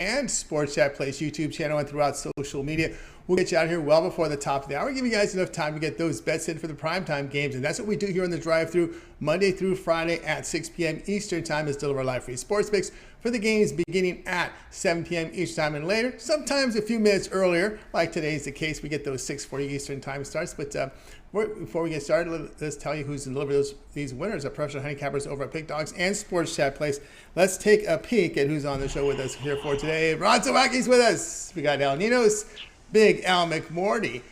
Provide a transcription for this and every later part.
and Sports Chat Place YouTube channel and throughout social media. We'll get you out here well before the top of the hour. Give you guys enough time to get those bets in for the primetime games. And that's what we do here on the drive-thru Monday through Friday at 6 p.m. Eastern Time is deliver live free sports picks for the games beginning at 7 p.m. Eastern Time and later. Sometimes a few minutes earlier, like today is the case. We get those 6:40 Eastern Time starts. But before we get started, let's tell you who's delivered these winners of professional handicappers over at Pick Dogs and Sports Chat Place. Let's take a peek at who's on the show with us here for today. Zawacky's with us. We got Ninos, Big Al McMordie,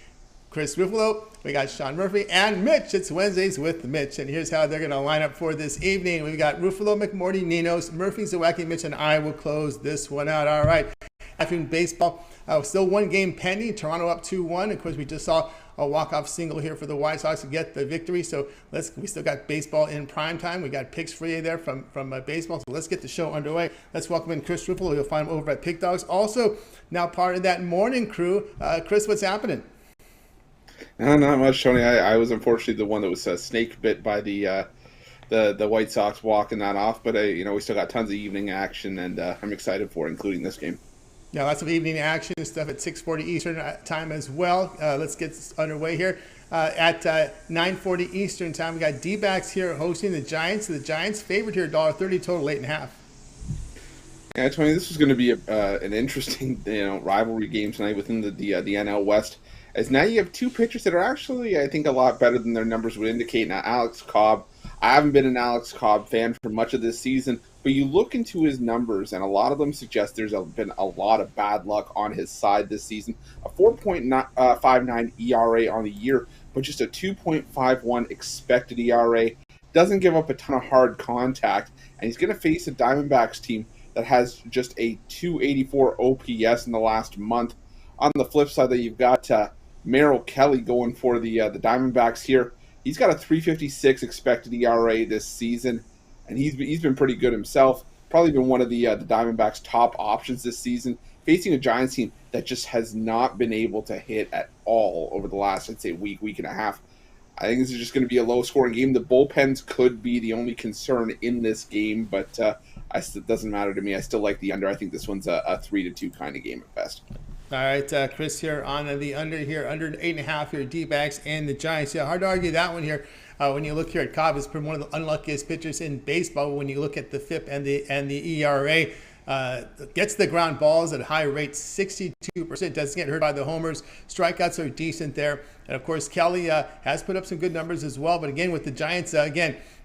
Chris Ruffolo, we got Sean Murphy, and Mitch. It's Wednesdays with Mitch, and here's how they're going to line up for this evening. We've got Ruffolo, McMordie, Ninos, Murphy, Zawacky, Mitch, and I will close this one out. All right. Afternoon baseball, still one game pending. Toronto up 2-1. Of course, we just saw a walk-off single here for the White Sox to get the victory. So we still got baseball in prime time. We got picks for you there from baseball. So let's get the show underway. Let's welcome in Chris Ruffolo. You'll find him over at Pick Dogs. Also, now part of that morning crew. Chris, what's happening? Not much, Tony. I was unfortunately the one that was snake bit by the White Sox walking that off. But we still got tons of evening action, and I'm excited for it, including this game. Yeah, lots of evening action and stuff at 6:40 Eastern Time as well. Let's get underway here. At 9:40 Eastern Time, we got D-backs here hosting the Giants. The Giants favored here, $1.30 total, 8.5. Yeah, Tony, this is going to be an interesting rivalry game tonight within the NL West. As now you have two pitchers that are actually, I think, a lot better than their numbers would indicate. Now, Alex Cobb, I haven't been an Alex Cobb fan for much of this season, but you look into his numbers, and a lot of them suggest there's been a lot of bad luck on his side this season. A 4.59 ERA on the year, but just a 2.51 expected ERA. Doesn't give up a ton of hard contact, and he's going to face a Diamondbacks team that has just a 284 OPS in the last month. On the flip side, that you've got Merrill Kelly going for the Diamondbacks here. He's got a 3.56 expected ERA this season, and he's been pretty good himself. Probably been one of the Diamondbacks' top options this season, facing a Giants team that just has not been able to hit at all over the last, I'd say, week and a half. I think this is just going to be a low-scoring game. The bullpens could be the only concern in this game, but it doesn't matter to me. I still like the under. I think this one's a 3-2 kind of game at best. All right, Chris here on the under here, under 8.5 here, D-backs and the Giants. Yeah, hard to argue that one here. When you look here at Cobb, he's been one of the unluckiest pitchers in baseball. When you look at the FIP and the ERA, gets the ground balls at a high rate, 62%. Doesn't get hurt by the homers. Strikeouts are decent there. And, of course, Kelly has put up some good numbers as well. But, again, with the Giants,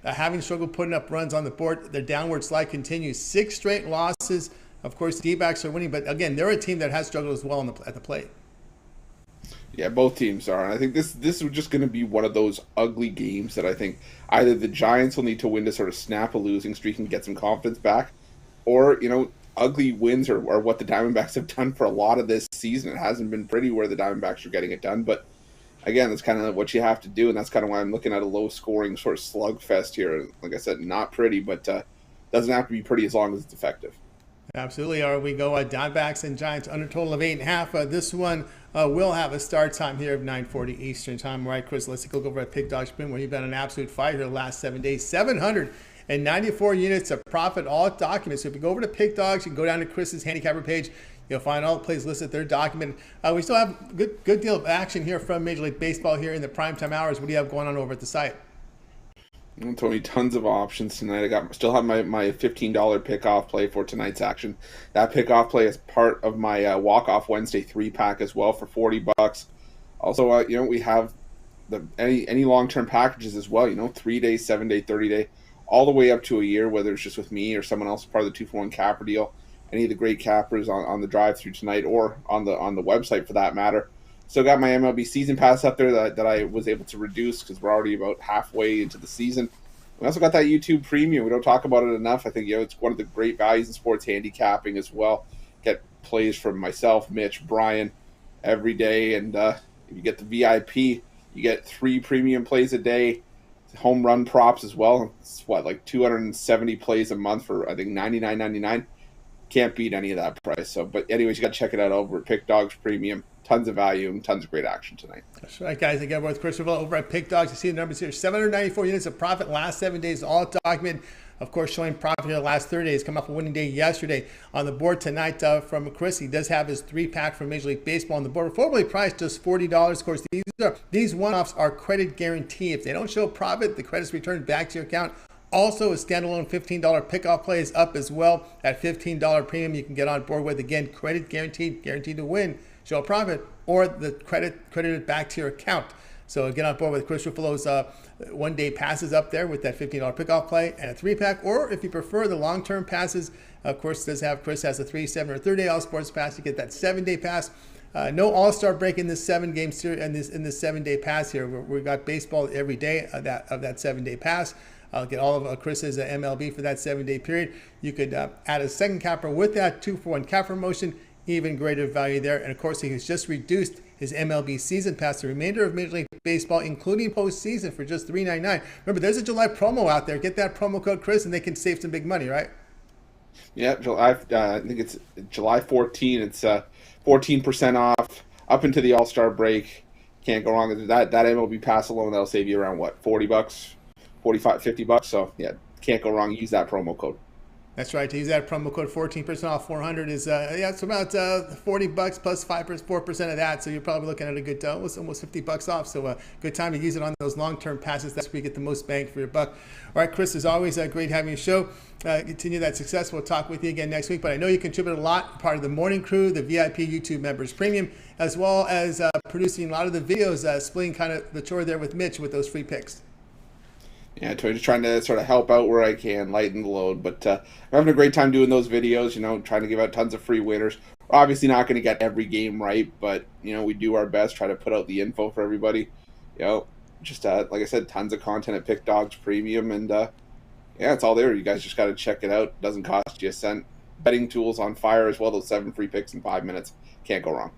having struggled putting up runs on the board, their downward slide continues. 6 straight losses. Of course, the D-backs are winning. But, again, they're a team that has struggled as well at the plate. Yeah, both teams are. And I think this is just going to be one of those ugly games that I think either the Giants will need to win to sort of snap a losing streak and get some confidence back, or, ugly wins are what the Diamondbacks have done for a lot of this season. It hasn't been pretty where the Diamondbacks are getting it done, but again, that's kind of what you have to do, and that's kind of why I'm looking at a low-scoring sort of slugfest here. Like I said, not pretty, but doesn't have to be pretty as long as it's effective. Absolutely. All right, we go Diamondbacks and Giants under total of 8.5. This one will have a start time here of 9:40 Eastern Time. All right, Chris, let's take a look over at Pick Dog Spin, where you've been an absolute fight here the last 7 days. 794 units of profit, all documents. So if you go over to Pick Dogs, you can go down to Chris's handicapper page. You'll find all the plays listed there documented. We still have a good deal of action here from Major League Baseball here in the primetime hours. What do you have going on over at the site? Well, Tony, tons of options tonight. Still have my $15 pickoff play for tonight's action. That pickoff play is part of my walk-off Wednesday 3-pack as well for $40. Also, we have any long-term packages as well. 3-day, 7-day, 30-day, all the way up to a year, whether it's just with me or someone else, part of the 2-for-1 capper deal. Any of the great cappers on the drive-through tonight, or on the website for that matter. Still got my MLB season pass up there that I was able to reduce because we're already about halfway into the season. We also got that YouTube Premium. We don't talk about it enough. I think it's one of the great values in sports handicapping as well. Get plays from myself, Mitch, Brian every day, and if you get the VIP, you get 3 premium plays a day, home run props as well. It's like 270 plays a month for I think $99.99. Can't beat any of that price. So, but anyways, you got to check it out over at Pick Dogs Premium. Tons of value and tons of great action tonight. That's right, guys. Again, we're with Chris Ruffolo over at Pick Dogs. You see the numbers here. 794 units of profit last 7 days, all documented. of course, showing profit here the last 30 days. Come off a winning day yesterday. On the board tonight from Chris, he does have his 3-pack from Major League Baseball on the board. Affordably priced, just $40. Of course, these one-offs are credit guarantee. If they don't show profit, the credit's returned back to your account. Also, a standalone $15 pickoff play is up as well. At $15 premium, you can get on board with. Again, credit guaranteed to win, show a profit, or the credited back to your account. So get on board with Chris Ruffolo's one-day passes up there with that $15 pickoff play and a 3-pack. Or if you prefer the long-term passes, of course, Chris has a 3, 7, or 30-day All Sports Pass. You get that 7-day pass. No All-Star break in this 7-game series and in this 7-day pass here. We've got baseball every day of that 7-day pass. I'll get all of Chris's MLB for that 7-day period. You could add a second capper with that 2-for-1 capper motion, even greater value there. And of course, he has just reduced his MLB season pass, the remainder of Major League Baseball, including postseason, for just $3.99. Remember, there's a July promo out there. Get that promo code Chris, and they can save some big money, right? Yeah, July. I think it's July 14. It's 14% off up into the All-Star break. Can't go wrong with that. That MLB pass alone, that'll save you around what, $40, $45, $50. So yeah, can't go wrong. Use that promo code. That's right. To use that promo code, 14% off 400 is it's about $40 plus 4% of that. So you're probably looking at a good almost $50 off. So good time to use it on those long-term passes. That's where you get the most bang for your buck. All right, Chris, as always, great having you show. Continue that success. We'll talk with you again next week. But I know you contribute a lot, part of the morning crew, the VIP YouTube members premium, as well as producing a lot of the videos, splitting kind of the chore there with Mitch with those free picks. Yeah, just trying to sort of help out where I can, lighten the load. But I'm having a great time doing those videos, trying to give out tons of free winners. We're obviously not going to get every game right, but, we do our best, try to put out the info for everybody. Just like I said, tons of content at Pick Dogs Premium. And, it's all there. You guys just got to check it out. It doesn't cost you a cent. Betting tools on fire as well. Those 7 free picks in 5 minutes. Can't go wrong.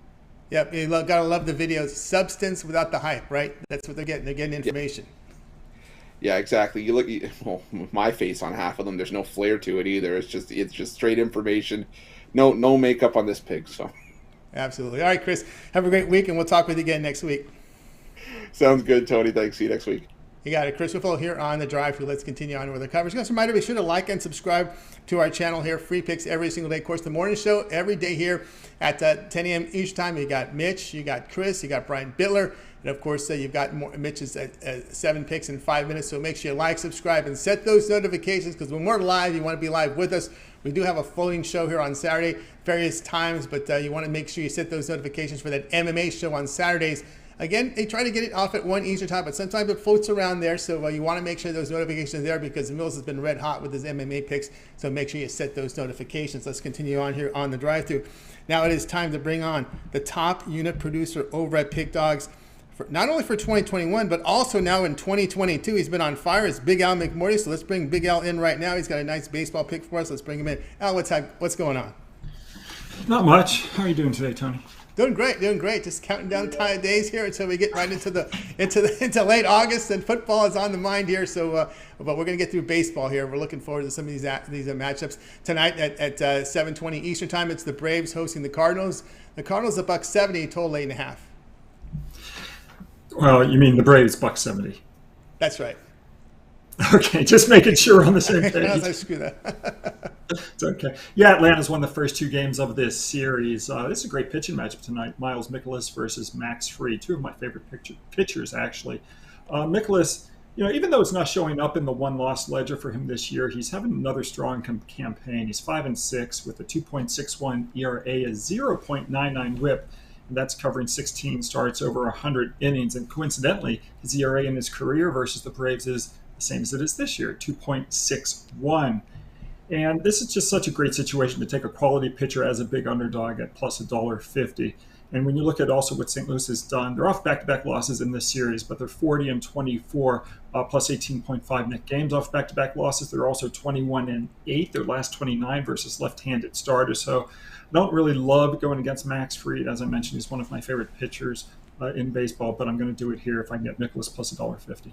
Yep, you got to love the videos. Substance without the hype, right? That's what they're getting. They're getting information. Yep. Yeah, exactly. You look, with my face on half of them, there's no flair to it either. It's just straight information. No makeup on this pig. So, absolutely. All right, Chris, have a great week, and we'll talk with you again next week. Sounds good, Tony. Thanks. See you next week. You got it. Chris Ruffolo here on the drive-thru. Let's continue on with the coverage. Just a reminder, be sure to like and subscribe to our channel here. Free picks every single day. Of course, the morning show every day here at 10 a.m. each time. You got Mitch, you got Chris, you got Brian Bittler, and of course, you've got Mitch's 7 picks in 5 minutes. So make sure you like, subscribe, and set those notifications, because when we're live, you want to be live with us. We do have a floating show here on Saturday, various times, but you want to make sure you set those notifications for that MMA show on Saturdays. Again, they try to get it off at 1 Eastern time, but sometimes it floats around there. So you want to make sure those notifications are there, because Mills has been red hot with his MMA picks. So make sure you set those notifications. Let's continue on here on the drive-thru. Now it is time to bring on the top unit producer over at Pick Dogs, not only for 2021, but also now in 2022. He's been on fire. It's Big Al McMordie. So let's bring Big Al in right now. He's got a nice baseball pick for us. Let's bring him in. Al, what's going on? Not much. How are you doing today, Tony? Doing great. Just counting down the days here until we get right into late August, and football is on the mind here. So, but we're going to get through baseball here. We're looking forward to some of these matchups tonight at 7:20 Eastern time. It's the Braves hosting the Cardinals. The Cardinals $1.70, total 8.5. Well, you mean the Braves $1.70? That's right. Okay, just making sure we're on the same page. I screw that. It's okay. Yeah, Atlanta's won the first 2 games of this series. This is a great pitching matchup tonight. Miles Mikolas versus Max Fried, 2 of my favorite pitchers, actually. Mikolas, even though it's not showing up in the one-loss ledger for him this year, he's having another strong campaign. He's 5-6 with a 2.61 ERA, a 0.99 WHIP, and that's covering 16 starts over 100 innings. And coincidentally, his ERA in his career versus the Braves is the same as it is this year, 2.61. And this is just such a great situation to take a quality pitcher as a big underdog at plus $1.50. And when you look at also what St. Louis has done, they're off back-to-back losses in this series, but they're 40-24, plus 18.5 net games off back-to-back losses. They're also 21-8, their last 29 versus left-handed starters. So I don't really love going against Max Fried. As I mentioned, he's one of my favorite pitchers in baseball, but I'm going to do it here if I can get Mikolas plus $1.50.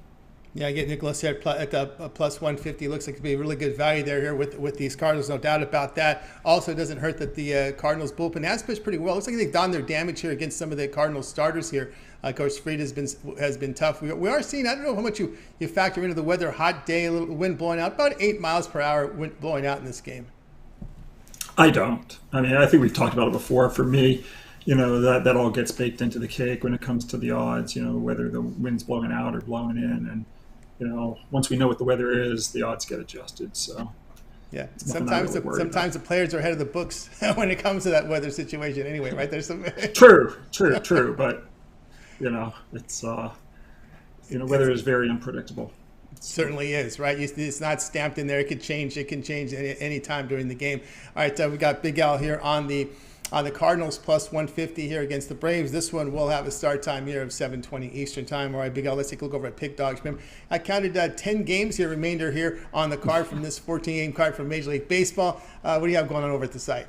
Yeah, I get Nicholas here at the plus 150. Looks like to be a really good value there here with these Cardinals, no doubt about that. Also, it doesn't hurt that the Cardinals bullpen has pitched pretty well. Looks like they've done their damage here against some of the Cardinals starters here. Of course, Fried has been tough. We are seeing, I don't know how much you factor into the weather, hot day, a little wind blowing out, about 8 miles per hour wind blowing out in this game. I don't. I mean, I think we've talked about it before. For me, that all gets baked into the cake when it comes to the odds, whether the wind's blowing out or blowing in. And, once we know what the weather is, the odds get adjusted. So, yeah, sometimes the players are ahead of the books when it comes to that weather situation anyway, right? There's some True. But, it's, weather is very unpredictable. It certainly is, right? It's not stamped in there. It can change any time during the game. All right, we got Big Al here on the Cardinals plus 150 here against the Braves. This one will have a start time here of 7:20 Eastern time. All right, Big Al, let's take a look over at Pick Dogs. Remember, I counted 10 games here, remainder here on the card from this 14-game card from Major League Baseball. What do you have going on over at the site?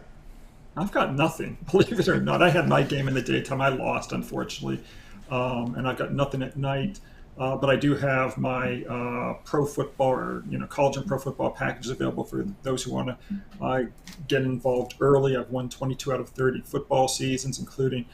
I've got nothing, believe it or not. I had my game in the daytime. I lost, unfortunately, and I've got nothing at night. But I do have my pro football or college and pro football packages available for those who want to get involved early. I've won 22 out of 30 football seasons, including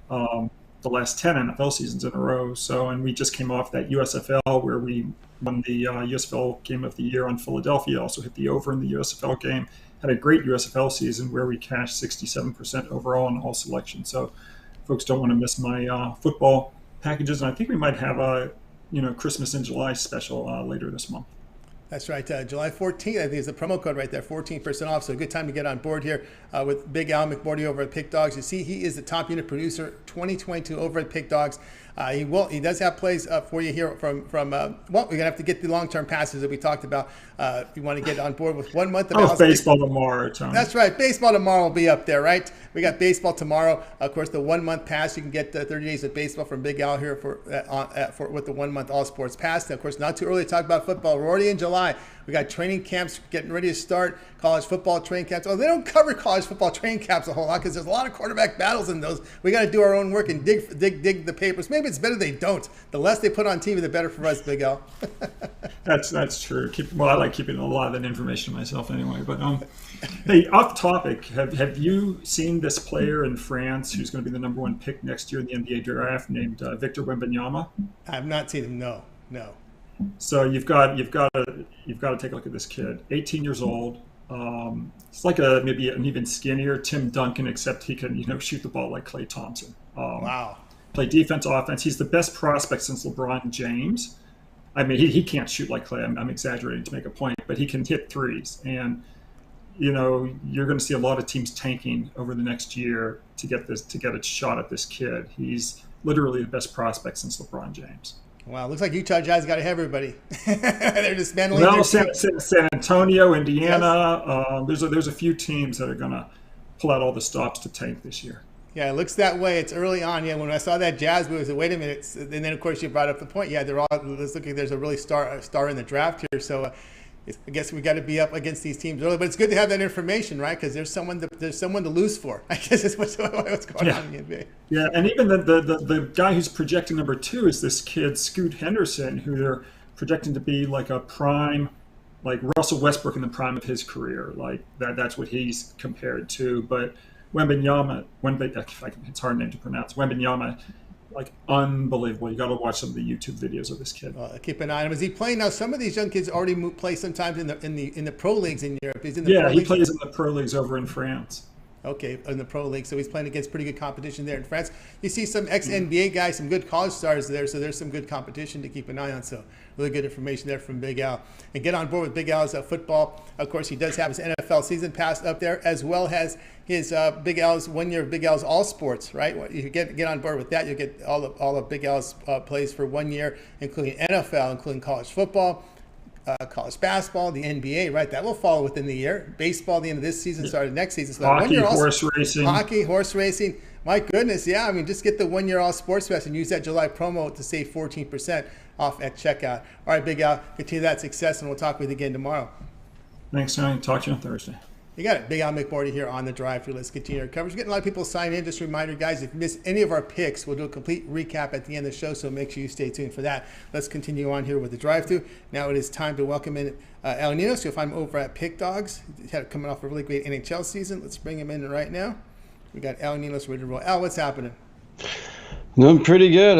the last 10 NFL seasons in a row. So, and we just came off that USFL where we won the USFL Game of the Year on Philadelphia. Also hit the over in the USFL game. Had a great USFL season where we cashed 67% overall in all selections. So, folks don't want to miss my football packages, and I think we might have a Christmas in July special later this month. That's right. July 14th, I think is the promo code right there, 14% off. So a good time to get on board here with Big Al McMordie over at Pick Dogs. You see, he is the top unit producer 2022 over at Pick Dogs. He does have plays for you here from well, we're going to have to get the long-term passes that we talked about. If you want to get on board with 1 month of baseball tomorrow, Tony. That's right. Baseball tomorrow will be up there, right? We got baseball tomorrow. Of course, the 1 month pass, you can get 30 days of baseball from Big Al here for with the 1 month all sports pass. Now, of course, not too early to talk about football. We're already in July. We got training camps getting ready to start, college football training camps. Oh, they don't cover college football training camps a whole lot because there's a lot of quarterback battles in those. We got to do our own work and dig the papers. Maybe it's better they don't. The less they put on TV, the better for us, Big Al. That's true. I like keeping a lot of that information myself anyway. But hey, off topic, have you seen this player in France who's going to be the #1 pick next year in the NBA draft named Victor Wembanyama? I have not seen him. No. So you've got to take a look at this kid. 18 years old. It's like maybe an even skinnier Tim Duncan, except he can shoot the ball like Klay Thompson. Wow. Play defense, offense. He's the best prospect since LeBron James. I mean, he can't shoot like Klay. I'm exaggerating to make a point, but he can hit threes. And you're going to see a lot of teams tanking over the next year to get a shot at this kid. He's literally the best prospect since LeBron James. Wow, looks like Utah Jazz got to have everybody. They're dismantling. Well, San Antonio, Indiana. Yes. There's a few teams that are going to pull out all the stops to tank this year. Yeah, it looks that way. It's early on. Yeah, when I saw that Jazz move, I said, wait a minute. And then, of course, you brought up the point. Yeah, let's look like there's a really star in the draft here. So I guess we got to be up against these teams early. But it's good to have that information, right? Because there's someone to lose for. I guess is what's going on in the NBA. Yeah, and even the guy who's projecting #2 is this kid, Scoot Henderson, who they're projecting to be like a prime, like Russell Westbrook in the prime of his career. Like that's what he's compared to. But Wembanyama, it's a hard name to pronounce. Wembanyama, like unbelievable. You got to watch some of the YouTube videos of this kid. Keep an eye on him. Is he playing now? Some of these young kids already play sometimes in the pro leagues in Europe. He's in the he plays in the pro leagues over in France. Okay, in the pro league, so he's playing against pretty good competition there in France. You see some ex-NBA guys, some good college stars there, so there's some good competition to keep an eye on. So really good information there from Big Al. And get on board with Big Al's football. Of course, he does have his NFL season pass up there, as well as his Big Al's 1 year of Big Al's All Sports, right? If you get on board with that, you'll get all of Big Al's plays for 1 year, including NFL, including college football, college basketball, the NBA, right? That will follow within the year. Baseball, the end of this season, started next season. So hockey, horse racing. Hockey, horse racing. My goodness, yeah. I mean, just get the 1 year all sports pass and use that July promo to save 14% off at checkout. All right, Big Al, continue that success, and we'll talk with you again tomorrow. Thanks, Tony. Talk to you on Thursday. You got it. Big Al McMordie here on the drive through. Let's continue our coverage. We're getting a lot of people sign in. Just a reminder, guys, if you miss any of our picks, we'll do a complete recap at the end of the show, so make sure you stay tuned for that. Let's continue on here with the drive through. Now it is time to welcome in El Ninos. You'll find him over at Pick Dogs. He's coming off a really great NHL season. Let's bring him in right now. We got El Ninos ready to roll. Al, what's happening? Doing pretty good.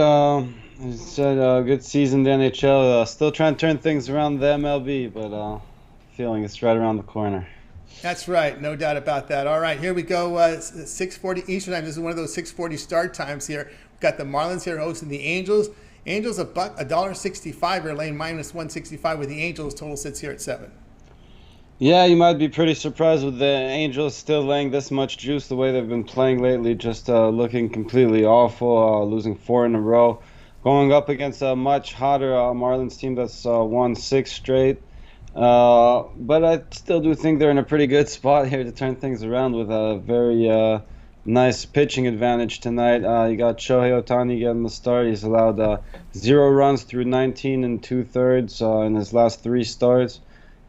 It's a good season in the NHL. Still trying to turn things around the MLB, but feeling it's right around the corner. That's right, no doubt about that. All right, here we go. 6:40 Eastern time. This is one of those 6:40 start times here. We've got the Marlins here hosting the Angels. Angels $1.65 here, laying minus 165 with the Angels. Total sits here at 7. Yeah, you might be pretty surprised with the Angels still laying this much juice the way they've been playing lately. Just looking completely awful, losing 4 in a row, going up against a much hotter Marlins team that's won 6 straight. But I still do think they're in a pretty good spot here to turn things around with a very nice pitching advantage tonight. You got Shohei Ohtani getting the start. He's allowed 0 runs through 19 2/3 in his last 3 starts.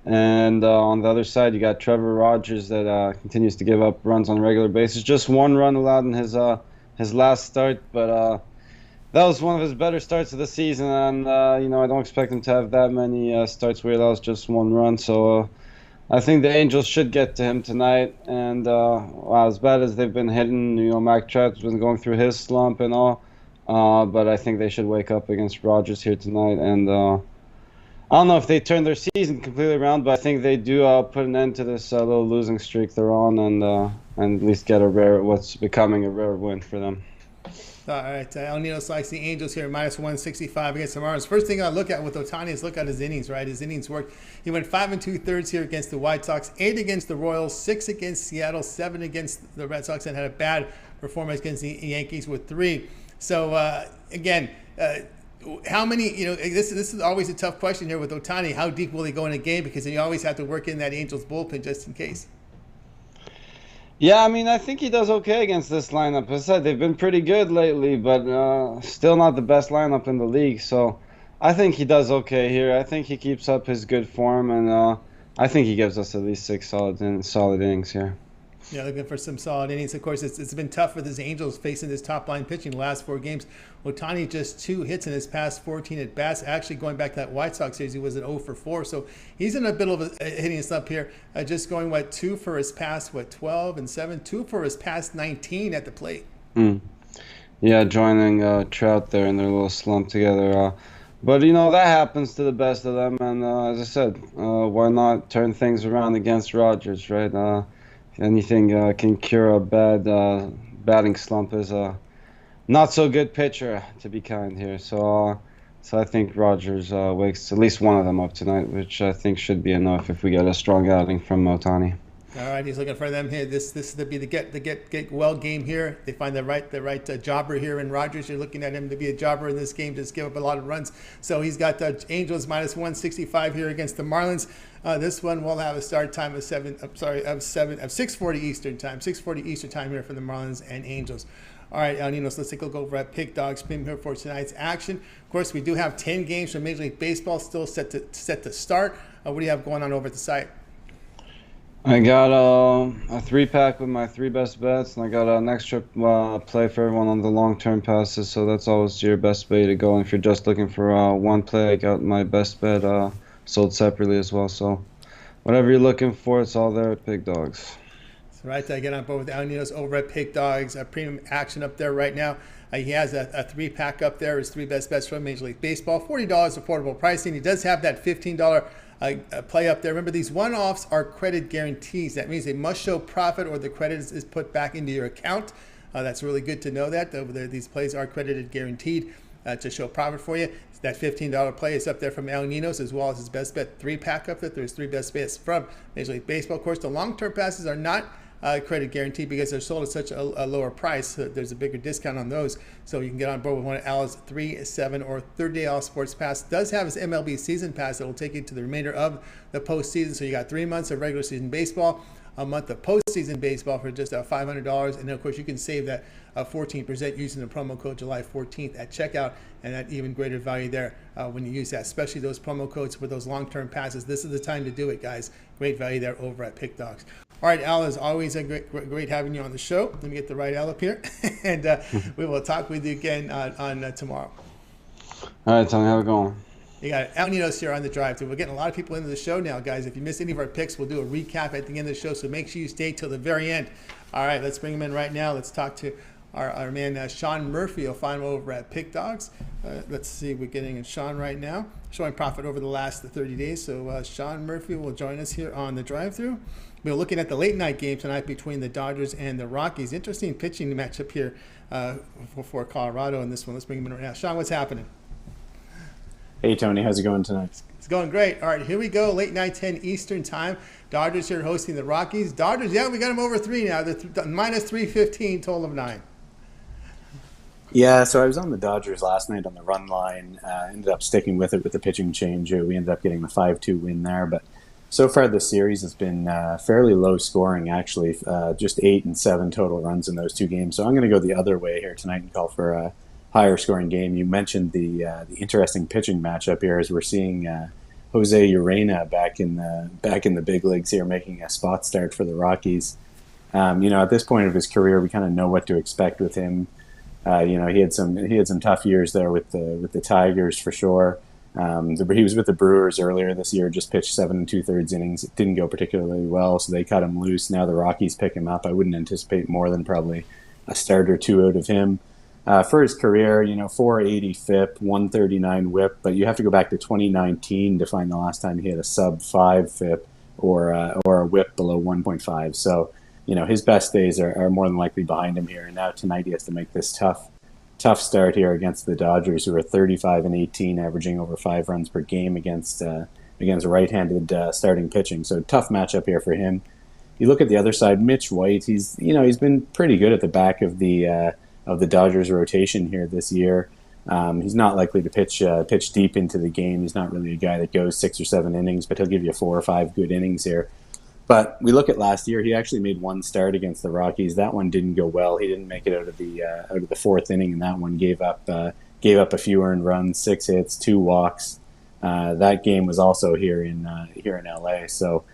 And on the other side, you got Trevor Rogers that continues to give up runs on a regular basis. Just 1 run allowed in his last start, but that was one of his better starts of the season, and I don't expect him to have that many starts where he allows just 1 run. So I think the Angels should get to him tonight. And as bad as they've been hitting, Mac Trout's been going through his slump and all, but I think they should wake up against Rogers here tonight. And I don't know if they turn their season completely around, but I think they do put an end to this little losing streak they're on, and at least get what's becoming a rare win for them. All right, El Ninos likes the Angels here, minus 165 against the Marlins. First thing I look at with Ohtani is look at his innings, right? His innings worked. He went 5 2/3 here against the White Sox, 8 against the Royals, 6 against Seattle, 7 against the Red Sox, and had a bad performance against the Yankees with 3. So, again, how many, this is always a tough question here with Ohtani. How deep will he go in a game? Because you always have to work in that Angels bullpen just in case. Yeah, I mean, I think he does okay against this lineup. As I said, they've been pretty good lately, but still not the best lineup in the league. So I think he does okay here. I think he keeps up his good form, and I think he gives us at least 6 solid innings here. Yeah, looking for some solid innings. Of course, it's been tough for the Angels facing this top-line pitching the last 4 games. Ohtani just 2 hits in his past 14 at-bats. Actually, going back to that White Sox series, he was at 0 for 4. So he's in a bit of a hitting slump here. Just going, 2 for his past, 12 and 7? 2 for his past 19 at the plate. Yeah, joining Trout there in their little slump together. But, that happens to the best of them. And as I said, why not turn things around against Rogers, right? Anything can cure a bad batting slump is a not so good pitcher, to be kind here. So I think Rogers wakes at least one of them up tonight, which I think should be enough if we get a strong outing from Ohtani. All right, he's looking for them here. This to be the get well game here. They find the right jobber here in Rogers. You're looking at him to be a jobber in this game, just give up a lot of runs. So he's got the Angels minus 165 here against the Marlins. This one will have a start time of 6:40 Eastern time. 6:40 Eastern time here for the Marlins and Angels. All right, Ninos, let's take a look over at Pick Dogs Pim here for tonight's action. Of course, we do have 10 games from Major League Baseball still set to start. What do you have going on over at the site? I got a 3-pack with my 3 best bets, and I got an extra play for everyone on the long-term passes, so that's always your best way to go. And if you're just looking for one play, I got my best bet sold separately as well. So whatever you're looking for, it's all there at Pick Dogs. That's right. I get on board with El Ninos over at Pick Dogs. Premium action up there right now. He has a 3-pack up there. His 3 best bets from Major League Baseball. $40 affordable pricing. He does have that $15 play up there. Remember, these one-offs are credit guarantees. That means they must show profit or the credit is put back into your account. That's really good to know that. These plays are credited guaranteed to show profit for you. That $15 play is up there from El Ninos, as well as his best bet 3-pack up there. There's 3 best bets from Major League Baseball. Of course, the long-term passes are not credit guaranteed because they're sold at such a lower price. There's a bigger discount on those. So you can get on board with one of Al's 3, 7, or 30-day All Sports Pass. Does have his MLB season pass that will take you to the remainder of the postseason. So you got 3 months of regular season baseball, a month of postseason baseball for just $500. And then, of course, you can save that 14% using the promo code July 14th at checkout, and that even greater value there when you use that, especially those promo codes for those long-term passes. This is the time to do it, guys. Great value there over at Pick Dogs. All right, Al, as always, great having you on the show. Let me get the right Al up here, and we will talk with you again on tomorrow. All right, tell me how it's going. You got Al Ninos here on the drive. We're getting a lot of people into the show now, guys. If you missed any of our picks, we'll do a recap at the end of the show, so make sure you stay till the very end. All right, let's bring him in right now. Let's talk to our man Sean Murphy. You'll find him over at Pick Dogs. Let's see, we're getting in Sean right now, showing profit over the last 30 days. So Sean Murphy will join us here on the drive-thru. We're looking at the late night game tonight between the Dodgers and the Rockies. Interesting pitching matchup here for Colorado in this one. Let's bring him in right now. Sean, what's happening? Hey, Tony. How's it going tonight? It's going great. All right, here we go. Late night, 10 Eastern time. Dodgers here hosting the Rockies. Dodgers, yeah, we got them over 3 now. They're minus 315, total of 9. Yeah, so I was on the Dodgers last night on the run line. Ended up sticking with it with the pitching change. We ended up getting the 5-2 win there. But so far this series has been fairly low scoring, actually. Just 8 and 7 total runs in those 2 games. So I'm going to go the other way here tonight and call for a higher scoring game. You mentioned the interesting pitching matchup here as we're seeing Jose Urena back in the big leagues here, making a spot start for the Rockies. At this point of his career, we kind of know what to expect with him. He had some tough years there with the Tigers for sure. He was with the Brewers earlier this year, just pitched 7 2/3 innings. It didn't go particularly well, so they cut him loose. Now the Rockies pick him up. I wouldn't anticipate more than probably a start or 2 out of him. For his career, 480 FIP, 139 WHIP, but you have to go back to 2019 to find the last time he had a sub-5 FIP or a WHIP below 1.5. So, his best days are more than likely behind him here. And now tonight he has to make this tough start here against the Dodgers, who are 35 and 18, averaging over 5 runs per game against right-handed starting pitching. So tough matchup here for him. You look at the other side, Mitch White. He's been pretty good at the back of the Dodgers rotation here this year. He's not likely to pitch deep into the game. He's not really a guy that goes 6 or 7 innings, but he'll give you 4 or 5 good innings here. But we look at last year, he actually made 1 start against the Rockies. That one didn't go well. He didn't make it out of the 4th inning, and that one gave up a few earned runs, 6 hits, 2 walks. That game was also here in LA. So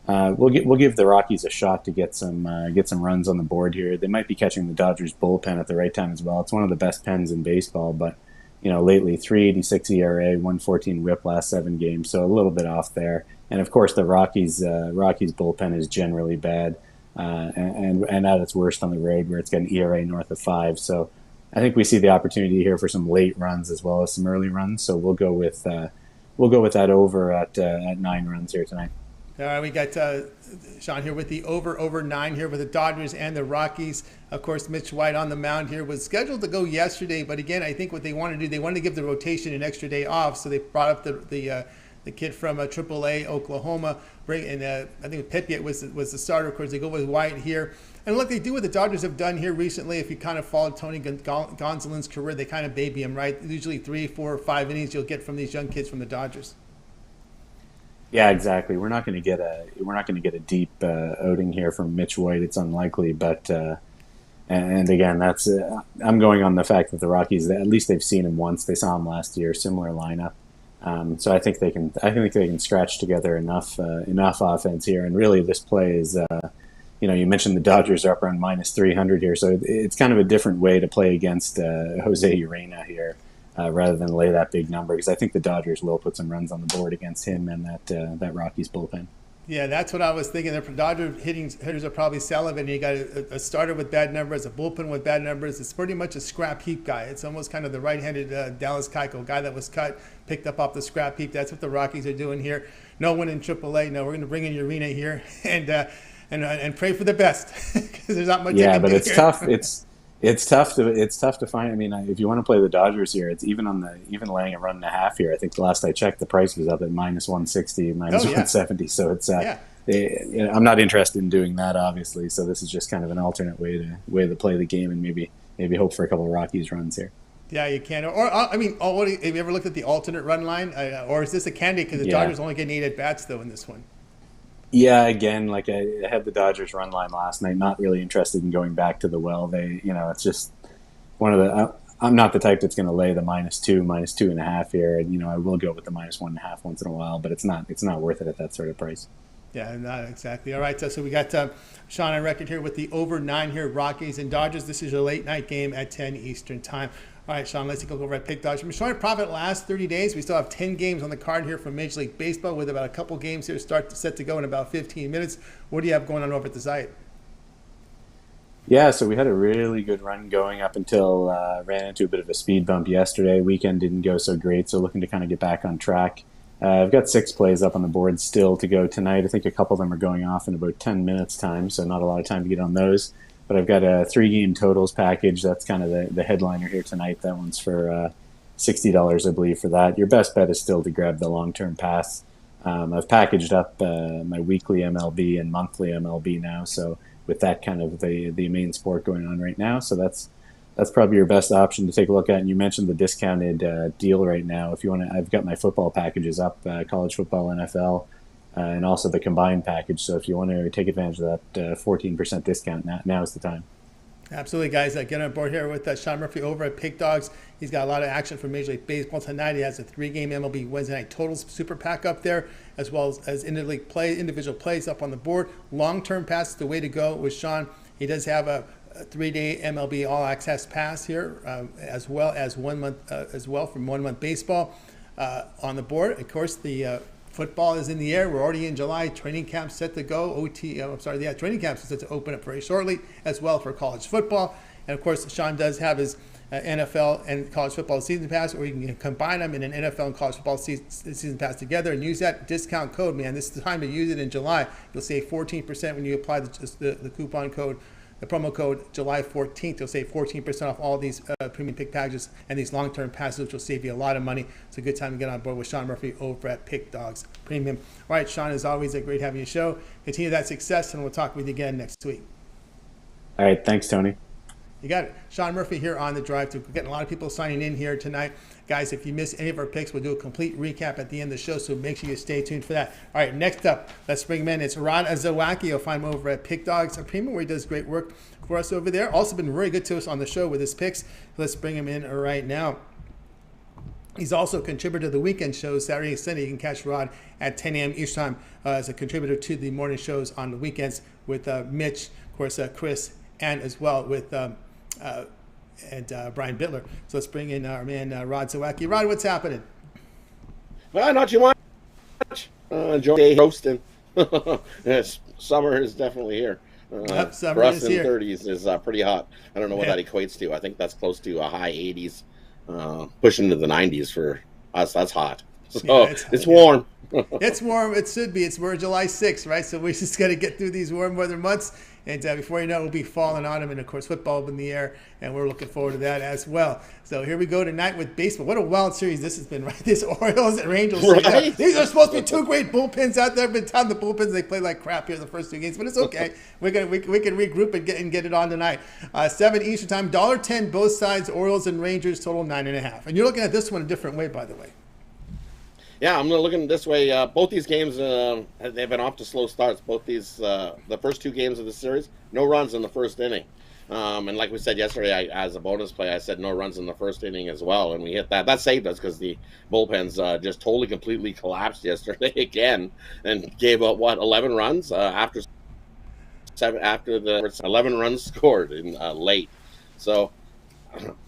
we'll give the Rockies a shot to get some runs on the board here. They might be catching the Dodgers bullpen at the right time as well. It's one of the best pens in baseball, but lately 3.86 ERA, 114 WHIP last 7 games, so a little bit off there. And of course, the Rockies bullpen is generally bad, and at its worst on the road, where it's got an ERA north of 5. So I think we see the opportunity here for some late runs as well as some early runs. So we'll go with that over at 9 runs here tonight. All right, we got Sean here with the over 9 here with the Dodgers and the Rockies. Of course, Mitch White on the mound here was scheduled to go yesterday, but again, I think what they want to do, they wanted to give the rotation an extra day off, so they brought up the kid from AAA Oklahoma, I think Pipiet was the starter. Of course, they go with White here. And look, they do what the Dodgers have done here recently. If you kind of followed Tony Gonsolin's career, they kind of baby him, right? Usually 3, 4, or 5 innings you'll get from these young kids from the Dodgers. Yeah, exactly. We're not going to get a deep outing here from Mitch White. It's unlikely, but and again, that's I'm going on the fact that the Rockies, at least they've seen him once. They saw him last year, similar lineup. So I think they can scratch together enough offense here. And really, this play is, you mentioned the Dodgers are up around minus 300 here, so it's kind of a different way to play against Jose Urena here, rather than lay that big number, because I think the Dodgers will put some runs on the board against him and that Rockies bullpen. Yeah, that's what I was thinking. The Dodger hitters are probably salivating. You got a starter with bad numbers, a bullpen with bad numbers. It's pretty much a scrap heap guy. It's almost kind of the right-handed Dallas Keuchel guy that was cut, picked up off the scrap heap. That's what the Rockies are doing here. No one in AAA. No, we're going to bring in Urena here and pray for the best, because there's not much. Yeah, but it's tough. It's tough to find. I mean, if you want to play the Dodgers here, it's even laying a run and a half here. I think the last I checked, the price was up at minus 160, minus 170. So it's I'm not interested in doing that, obviously. So this is just kind of an alternate way to play the game, and maybe hope for a couple of Rockies runs here. Yeah, you can. Or have you ever looked at the alternate run line, or is this a candidate? Because the Dodgers only getting 8 at bats though in this one. Yeah, again, like I had the Dodgers run line last night. Not really interested in going back to the well. It's just one of the. I'm not the type that's going to lay the minus 2.5 here. And I will go with the minus 1.5 once in a while, but it's not worth it at that sort of price. Yeah, not exactly. All right, so we got Sean on record here with the over 9 here, Rockies and Dodgers. This is your late night game at 10 Eastern time. All right, Sean, let's take a look over at Pick Dogs. We're showing a profit last 30 days. We still have 10 games on the card here from Major League Baseball with about a couple games here set to go in about 15 minutes. What do you have going on over at the site? Yeah, so we had a really good run going up until ran into a bit of a speed bump yesterday. Weekend didn't go so great, so looking to kind of get back on track. I've got 6 plays up on the board still to go tonight. I think a couple of them are going off in about 10 minutes time, so not a lot of time to get on those. But I've got a 3-game totals package. That's kind of the headliner here tonight. That one's for $60, I believe, for that. Your best bet is still to grab the long-term pass. I've packaged up my weekly MLB and monthly MLB now, so with that kind of the main sport going on right now. So that's probably your best option to take a look at. And you mentioned the discounted deal right now. If you want to, I've got my football packages up, college football, NFL, and also the combined package. So if you want to take advantage of that 14% discount, now is the time. Absolutely, guys. Get on board here with Sean Murphy over at Pick Dogs. He's got a lot of action for Major League Baseball tonight. He has a 3-game MLB Wednesday Night Totals Super Pack up there, as well as individual plays up on the board. Long-term pass is the way to go with Sean. He does have a 3-day MLB All Access Pass here, as well as 1 month, from 1 month baseball on the board. Of course, the football is in the air. We're already in July. Training camp's set to go. Training camp's set to open up very shortly as well for college football. And of course, Sean does have his NFL and college football season pass, or you can combine them in an NFL and college football season pass together and use that discount code. Man, this is the time to use it in July. You'll save 14% when you apply the coupon code. The promo code July 14th, you'll save 14% off all these premium pick packages and these long-term passes, which will save you a lot of money. It's a good time to get on board with Sean Murphy over at Pick Dogs Premium. All right, Sean, as always, great having you show. Continue that success, and we'll talk with you again next week. All right, thanks, Tony. You got it. Sean Murphy here on the drive. We're getting a lot of people signing in here tonight. Guys, if you miss any of our picks, we'll do a complete recap at the end of the show, so make sure you stay tuned for that. All right, next up, let's bring him in. It's Rod Zawacky. You'll find him over at Pick Dogs Premium, where he does great work for us over there. Also been very good to us on the show with his picks. Let's bring him in right now. He's also a contributor to the weekend shows, Saturday and Sunday. You can catch Rod at 10 a.m. each time as a contributor to the morning shows on the weekends with Mitch, of course, Chris, and as well with Brian Bittler. So let's bring in our man, Rod Zawacky. Rod, what's happening? Well, not too much. Enjoy day roasting. Yes, summer is definitely here. Summer for us is in here. the 30s is pretty hot. I don't know what that equates to. I think that's close to a high 80s, pushing to the 90s for us. That's hot. So Yeah, it's warm. It's warm. It should be. We're July 6th, right? So we just got to get through these warm weather months. And before you know it, we'll be fall and autumn. And, of course, football up in the air. And we're looking forward to that as well. So here we go tonight with baseball. What a wild series this has been, right? This Orioles and Angels. Right? These are supposed to be 2 great bullpens out there. Been time the bullpens, they play like crap here the first 2 games. But it's okay. we can regroup and get it on tonight. 7 Eastern time, $1.10 both sides. Orioles and Rangers total 9.5. And you're looking at this one a different way, by the way. Yeah, I'm looking this way. Both these games, they've been off to slow starts. Both these, the first 2 games of the series, no runs in the first inning. And like we said yesterday, as a bonus play, I said no runs in the first inning as well, and we hit that. That saved us because the bullpens just totally, completely collapsed yesterday again, and gave up 11 runs after the 11 runs scored in late. So.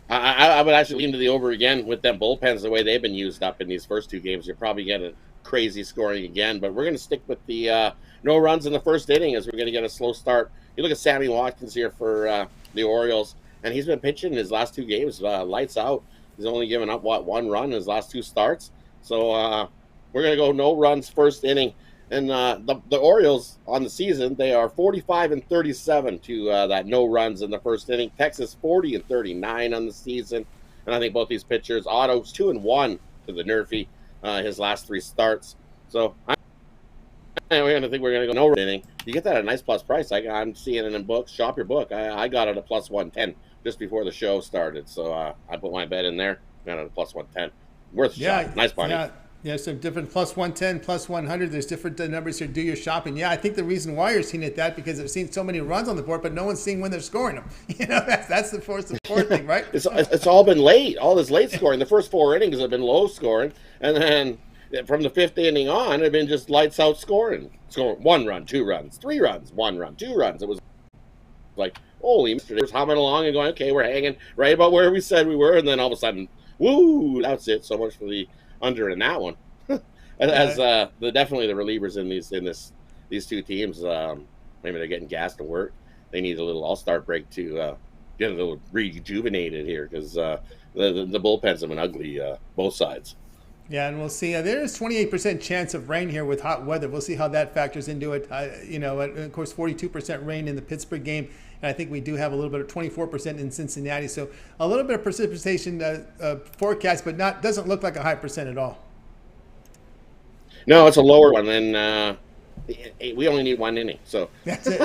I would actually lean to the over again with them bullpens the way they've been used up in these first 2 games. You're probably getting crazy scoring again, but we're going to stick with the no runs in the first inning as we're going to get a slow start. You look at Sammy Watkins here for the Orioles, and he's been pitching his last 2 games lights out. He's only given up 1 run in his last 2 starts. So we're going to go no runs first inning. And the Orioles on the season, they are 45-37 to that no runs in the first inning. Texas 40-39 on the season, and I think both these pitchers, Otto's 2-1 to the NRFI his last 3 starts. So we're going to think we're going to go no inning. You get that at a nice plus price. I'm seeing it in books. Shop your book. I got it at plus 110 just before the show started, so I put my bet in there. Got it at plus 110. Worth a shot. Nice money. Yeah, some different plus 110, plus 100. There's different numbers here. Do your shopping. Yeah, I think the reason why you're seeing it that because they've seen so many runs on the board, but no one's seeing when they're scoring them. You know, that's the important thing, right? It's all been late. All this late scoring. The first 4 innings have been low scoring, and then from the 5th inning on, it had been just lights out scoring 1 run, 2 runs, 3 runs, 1 run, 2 runs. It was like, holy, Mr. Just humming along and going, okay, we're hanging right about where we said we were, and then all of a sudden, woo, that's it. So much for the under in that one. As definitely the relievers in these two teams, maybe they're getting gassed to work. They need a little all-star break to get a little rejuvenated here, because the bullpens have been ugly, both sides. Yeah, and we'll see. There's 28% chance of rain here with hot weather. We'll see how that factors into it. Of course, 42% rain in the Pittsburgh game, and I think we do have a little bit of 24% in Cincinnati. So a little bit of precipitation forecast, but doesn't look like a high percent at all. No, it's a lower one, and we only need 1 inning. So that's it.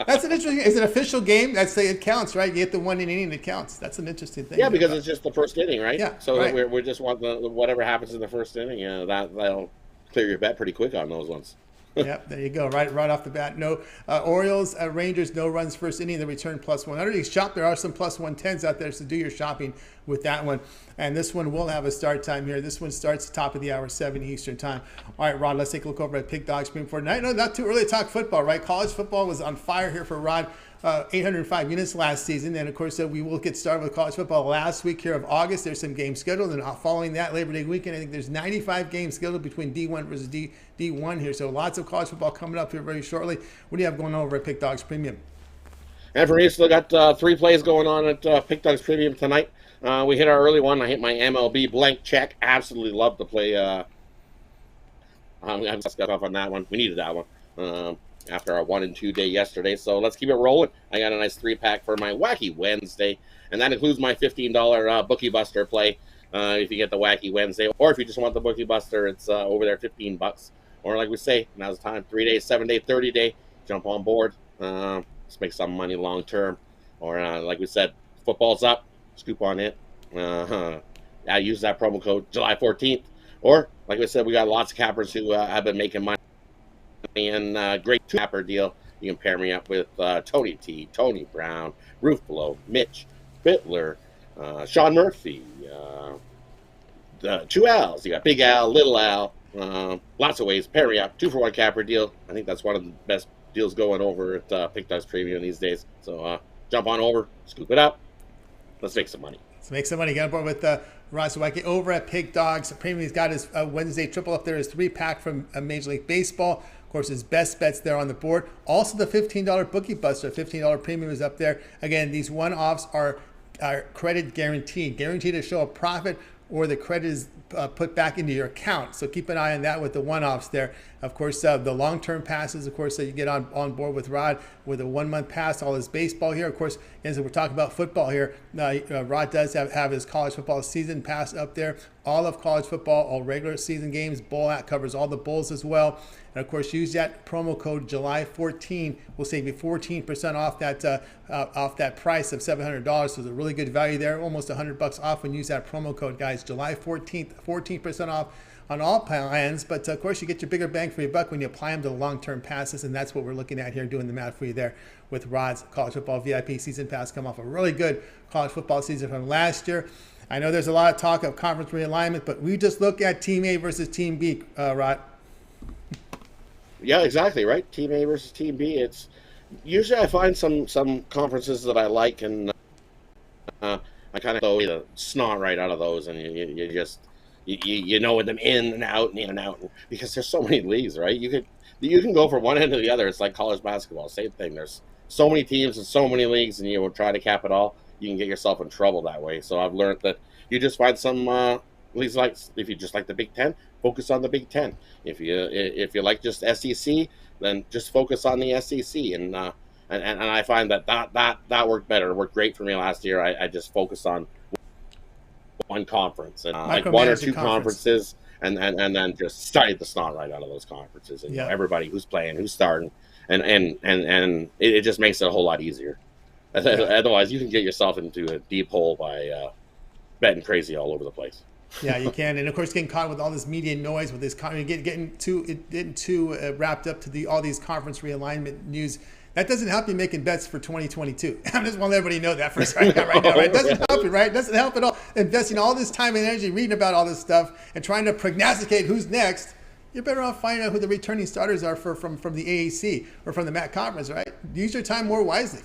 That's an interesting. It's an official game. That's it counts, right? You get the 1 inning, it counts. That's an interesting thing. Yeah, because it's just the first inning, right? Yeah. So right. we just want whatever happens in the first inning. That'll clear your bet pretty quick on those ones. Yep, there you go. Right off the bat. No Orioles, Rangers, no runs first inning. The return plus 100. You shop. There are some plus 110s out there, so do your shopping with that one. And this one will have a start time here. This one starts top of the hour, 7 Eastern time. All right, Rod, let's take a look over at Pick Dog Screen for tonight. No, not too early to talk football, right? College football was on fire here for Rod. 805 units last season. And, of course, we will get started with college football last week here of August. There's some games scheduled. And following that, Labor Day weekend, I think there's 95 games scheduled between D1 versus D1 here. So lots of college football coming up here very shortly. What do you have going on over at Pick Dogs Premium? And for me, still got 3 plays going on at Pick Dogs Premium tonight. We hit our early one. I hit my MLB blank check. Absolutely love to play. I'm stuck off on that one. We needed that one. After our 1 and 2 day yesterday. So let's keep it rolling. I got a nice 3-pack for my Wacky Wednesday, and that includes my $15 Bookie Buster play. If you get the Wacky Wednesday, or if you just want the Bookie Buster, it's over there $15. Or like we say, now's the time, 3 day, 7 day, 30 day, jump on board. Let's make some money long term. Or like we said, football's up, scoop on it. I use that promo code July 14th. Or like we said, we got lots of cappers who have been making money. And great capper deal. You can pair me up with Tony T, Tony Brown, Ruffolo, Mitch, Bittler, Sean Murphy, the 2 L's. You got Big Al, Little Al. Lots of ways. Pair me up. 2-for-1 capper deal. I think that's one of the best deals going over at Pick Dogs Premium these days. So jump on over, scoop it up. Let's make some money. Let's make some money. Get on board with Rod Zawacky over at Pick Dogs Premium. He's got his Wednesday triple up there. His 3-pack from Major League Baseball. Of course, his best bets there on the board. Also, the $15 Bookie Buster, $15 premium is up there. Again, these one-offs are credit guaranteed to show a profit, or the credit is put back into your account. So keep an eye on that with the one-offs there. Of course, the long-term passes, of course, that you get on board with Rod with a 1-month pass, all his baseball here. Of course, as we're talking about football here, Rod does have his college football season pass up there. All of college football, all regular season games, bowl covers all the bowls as well. And of course, use that promo code July 14. We'll save you 14% off that price of $700. So it's a really good value there, almost $100 off when you use that promo code, guys. July 14th, 14% off on all plans. But of course, you get your bigger bang for your buck when you apply them to the long-term passes, and that's what we're looking at here, doing the math for you there with Rod's college football VIP season pass. Come off a really good college football season from last year. I know there's a lot of talk of conference realignment, but we just look at Team A versus Team B, Rod. Yeah, exactly, right? Team A versus Team B. It's usually I find some conferences that I like, and I kind of throw the snot right out of those, and you just you know them in and out, because there's so many leagues, right? You can go from one end to the other. It's like college basketball, same thing. There's so many teams and so many leagues, and you will try to cap it all. You can get yourself in trouble that way. So I've learned that you just find some leagues, like if you just like the Big Ten, focus on the Big Ten. If you like just SEC, then just focus on the SEC. And I find that worked better. It worked great for me last year. I just focused on one conference and like 1 or 2 conferences, and then just started the snot right out of those conferences, and everybody who's playing, who's starting, and it just makes it a whole lot easier. Otherwise, you can get yourself into a deep hole by betting crazy all over the place. Yeah, you can, and of course, getting caught with all this media noise, with this getting too wrapped up to all these conference realignment news. That doesn't help you making bets for 2022. I just want to let everybody know that right now, right? It doesn't help you, right? It doesn't help at all. Investing all this time and energy reading about all this stuff and trying to prognosticate who's next. You're better off finding out who the returning starters are from the AAC or from the MAC conference, right? Use your time more wisely.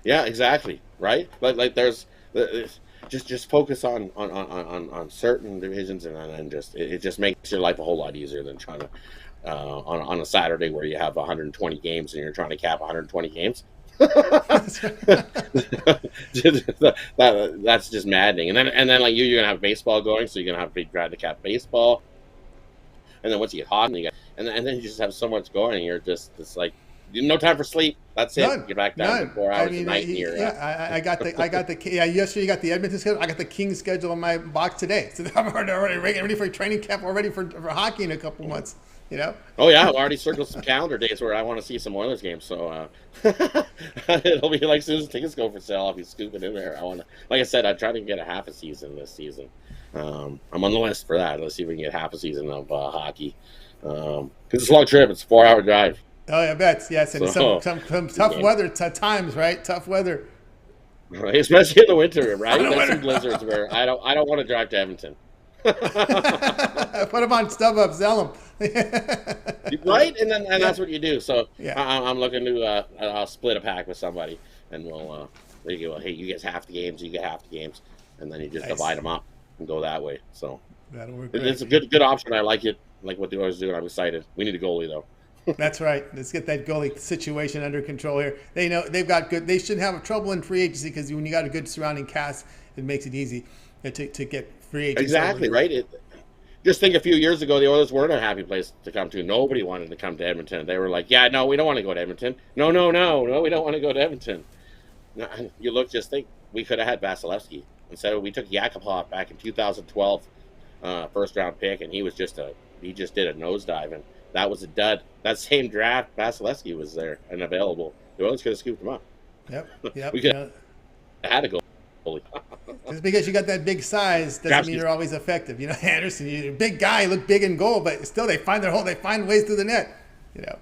Yeah, exactly. Right. Like there's just focus on certain divisions, and just it just makes your life a whole lot easier than trying to on a Saturday where you have 120 games and you're trying to cap 120 games. That's just maddening. And then like you're gonna have baseball going, so you're gonna have to try to cap baseball. And then once you get hot, and then you just have so much going, and you're just it's like no time for sleep. That's it. None. You're back down to 4 hours a night. I got the yesterday you got the Edmonton schedule. I got the Kings schedule in my box today. So I'm already ready for training camp, already for hockey in a couple months. You know? Oh yeah, I've already circled some calendar days where I want to see some Oilers games. So it'll be like as soon as tickets go for sale, I'll be scooping in there. Like I said, I try to get a half a season this season. I'm on the list for that. Let's see if we can get half a season of hockey. Because it's a long trip. It's a 4-hour drive. Oh, yeah, I bet. Yes, and some tough weather times, right? Tough weather. Right, especially in the winter, right? There's some blizzards where I don't want to drive to Edmonton. Put them on StubHub, sell them. Right, and that's what you do. So yeah. I'm looking to I'll split a pack with somebody, and we'll there you go. Hey, you get half the games, you get half the games, and then you just divide them up and go that way. So that'll work. It's a good option. I like it. Like what the Oilers do. I'm excited. We need a goalie though. That's right. Let's get that goalie situation under control here. They know they've got good. They shouldn't have trouble in free agency because when you got a good surrounding cast, it makes it easy to get free agents. Exactly right. Just think a few years ago, the Oilers weren't a happy place to come to. Nobody wanted to come to Edmonton. They were like, "Yeah, no, we don't want to go to Edmonton. No, we don't want to go to Edmonton." Now, you just think we could have had Vasilevsky instead. We took Yakupov back in 2012, first round pick, and he just did a nosedive, and that was a dud. That same draft, Vasilevsky was there and available. The Oilers could have scooped him up. Yep. We could have had a goalie. Just because you got that big size doesn't mean you're always effective. You know, Anderson, you're a big guy, look big in goal, but still they find their hole. They find ways through the net. You know.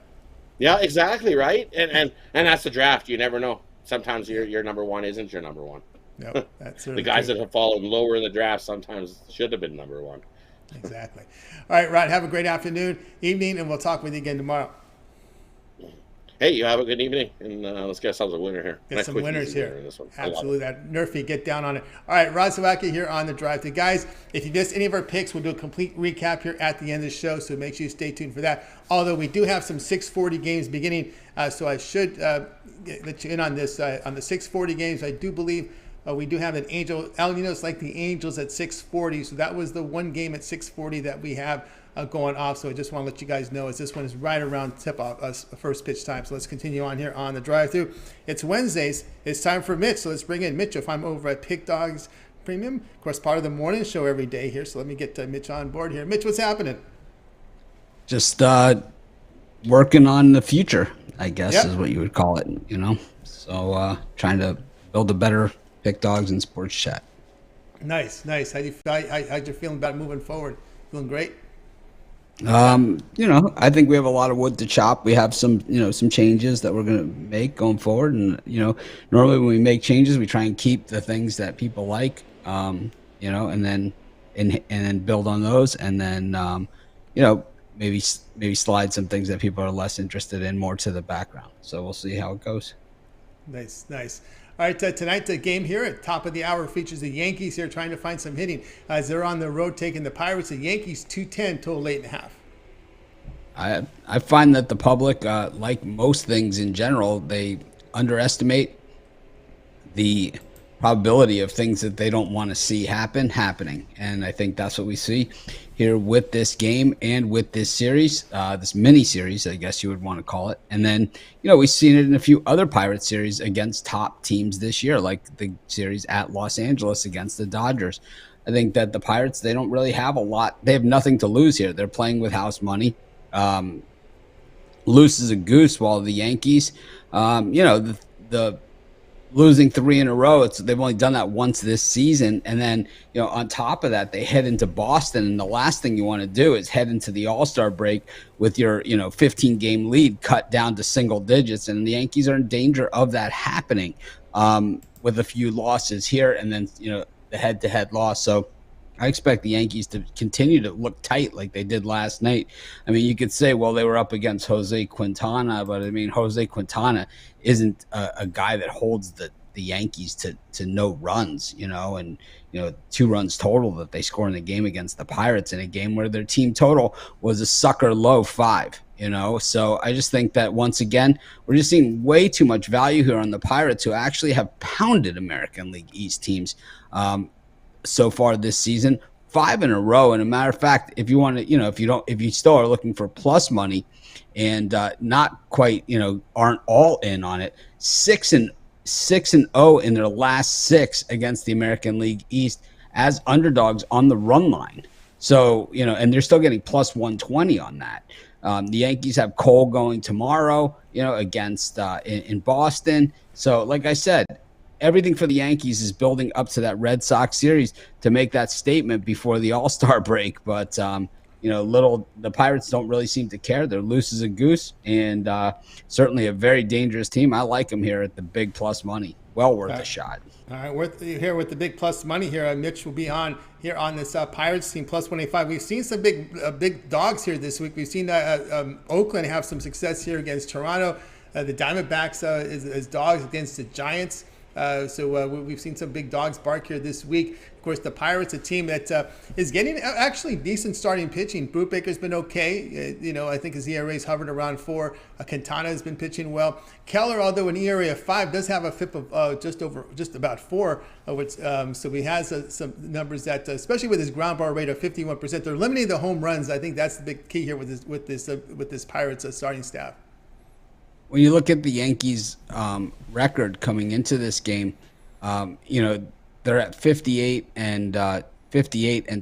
Yeah, exactly right. And that's the draft. You never know. Sometimes your number one isn't your number one. No, that's the guys that have fallen lower in the draft sometimes should have been number one. Exactly. All right, Rod, have a great afternoon, evening, and we'll talk with you again tomorrow. Hey, you have a good evening, and let's get ourselves a winner here. Get some winners here. In this one. Absolutely. That NRFI, get down on it. All right, Rod Zawacky here on The Drive Thru. Guys, if you missed any of our picks, we'll do a complete recap here at the end of the show, so make sure you stay tuned for that. Although we do have some 640 games beginning, so I should let you in on this. On the 640 games, I do believe we do have an Angel. Ninos like the Angels at 640, so that was the one game at 640 that we have going off. So I just want to let you guys know as this one is right around tip-off, first pitch time. So let's continue on here on The Drive-Thru. It's Wednesdays. It's time for Mitch. So let's bring in Mitch. If I'm over at Pick Dogs Premium, of course, part of the morning show every day here. So let me get Mitch on board here. Mitch, what's happening? Just working on the future, I guess, is what you would call it, you know. So trying to build a better Pick Dogs and Sports Chat. Nice. How'd you feeling about moving forward? Feeling great? I think we have a lot of wood to chop. We have some changes that we're going to make going forward. And, normally when we make changes, we try and keep the things that people like, and then build on those. And then, maybe slide some things that people are less interested in more to the background. So we'll see how it goes. Nice. All right, tonight the game here at top of the hour features the Yankees here trying to find some hitting as they're on the road taking the Pirates. The Yankees 210, total 8.5. I find that the public, like most things in general, they underestimate the probability of things that they don't want to see happening. And I think that's what we see here with this game and with this series, this mini series, I guess you would want to call it. And then, we've seen it in a few other Pirates series against top teams this year, like the series at Los Angeles against the Dodgers. I think that the Pirates, they don't really have a lot. They have nothing to lose here. They're playing with house money. Loose as a goose, while the Yankees, the losing 3 in a row. They've only done that once this season. And then, on top of that, they head into Boston. And the last thing you want to do is head into the All-Star break with your, 15-game lead cut down to single digits. And the Yankees are in danger of that happening with a few losses here and then, the head-to-head loss. So I expect the Yankees to continue to look tight like they did last night. I mean, you could say, well, they were up against Jose Quintana, but I mean, Jose Quintana isn't a guy that holds the Yankees to no runs, and 2 runs total that they score in the game against the Pirates in a game where their team total was a sucker low 5. So I just think that once again, we're just seeing way too much value here on the Pirates, who actually have pounded American League East teams so far this season, 5 in a row. And a matter of fact, if you want to, if you still are looking for plus money and not quite, aren't all in on it, 6-0 in their last 6 against the American League East as underdogs on the run line. So, and they're still getting plus 120 on that. The Yankees have Cole going tomorrow, against in Boston. So, like I said, everything for the Yankees is building up to that Red Sox series to make that statement before the All-Star break. But, the Pirates don't really seem to care. They're loose as a goose and certainly a very dangerous team. I like them here at the big plus money. Well worth a shot. All right, here with the big plus money here. Mitch will be on here on this Pirates team plus 185. We've seen some big dogs here this week. We've seen Oakland have some success here against Toronto. The Diamondbacks is dogs against the Giants. So we've seen some big dogs bark here this week. Of course, the Pirates, a team that is getting actually decent starting pitching. Brubaker's been okay. I think his ERA's hovered around 4. Quintana has been pitching well. Keller, although an ERA of 5, does have a FIP of just about 4. So he has some numbers that, especially with his ground ball rate of 51%, they're limiting the home runs. I think that's the big key here with this Pirates starting staff. When you look at the Yankees' record coming into this game, they're at 58 and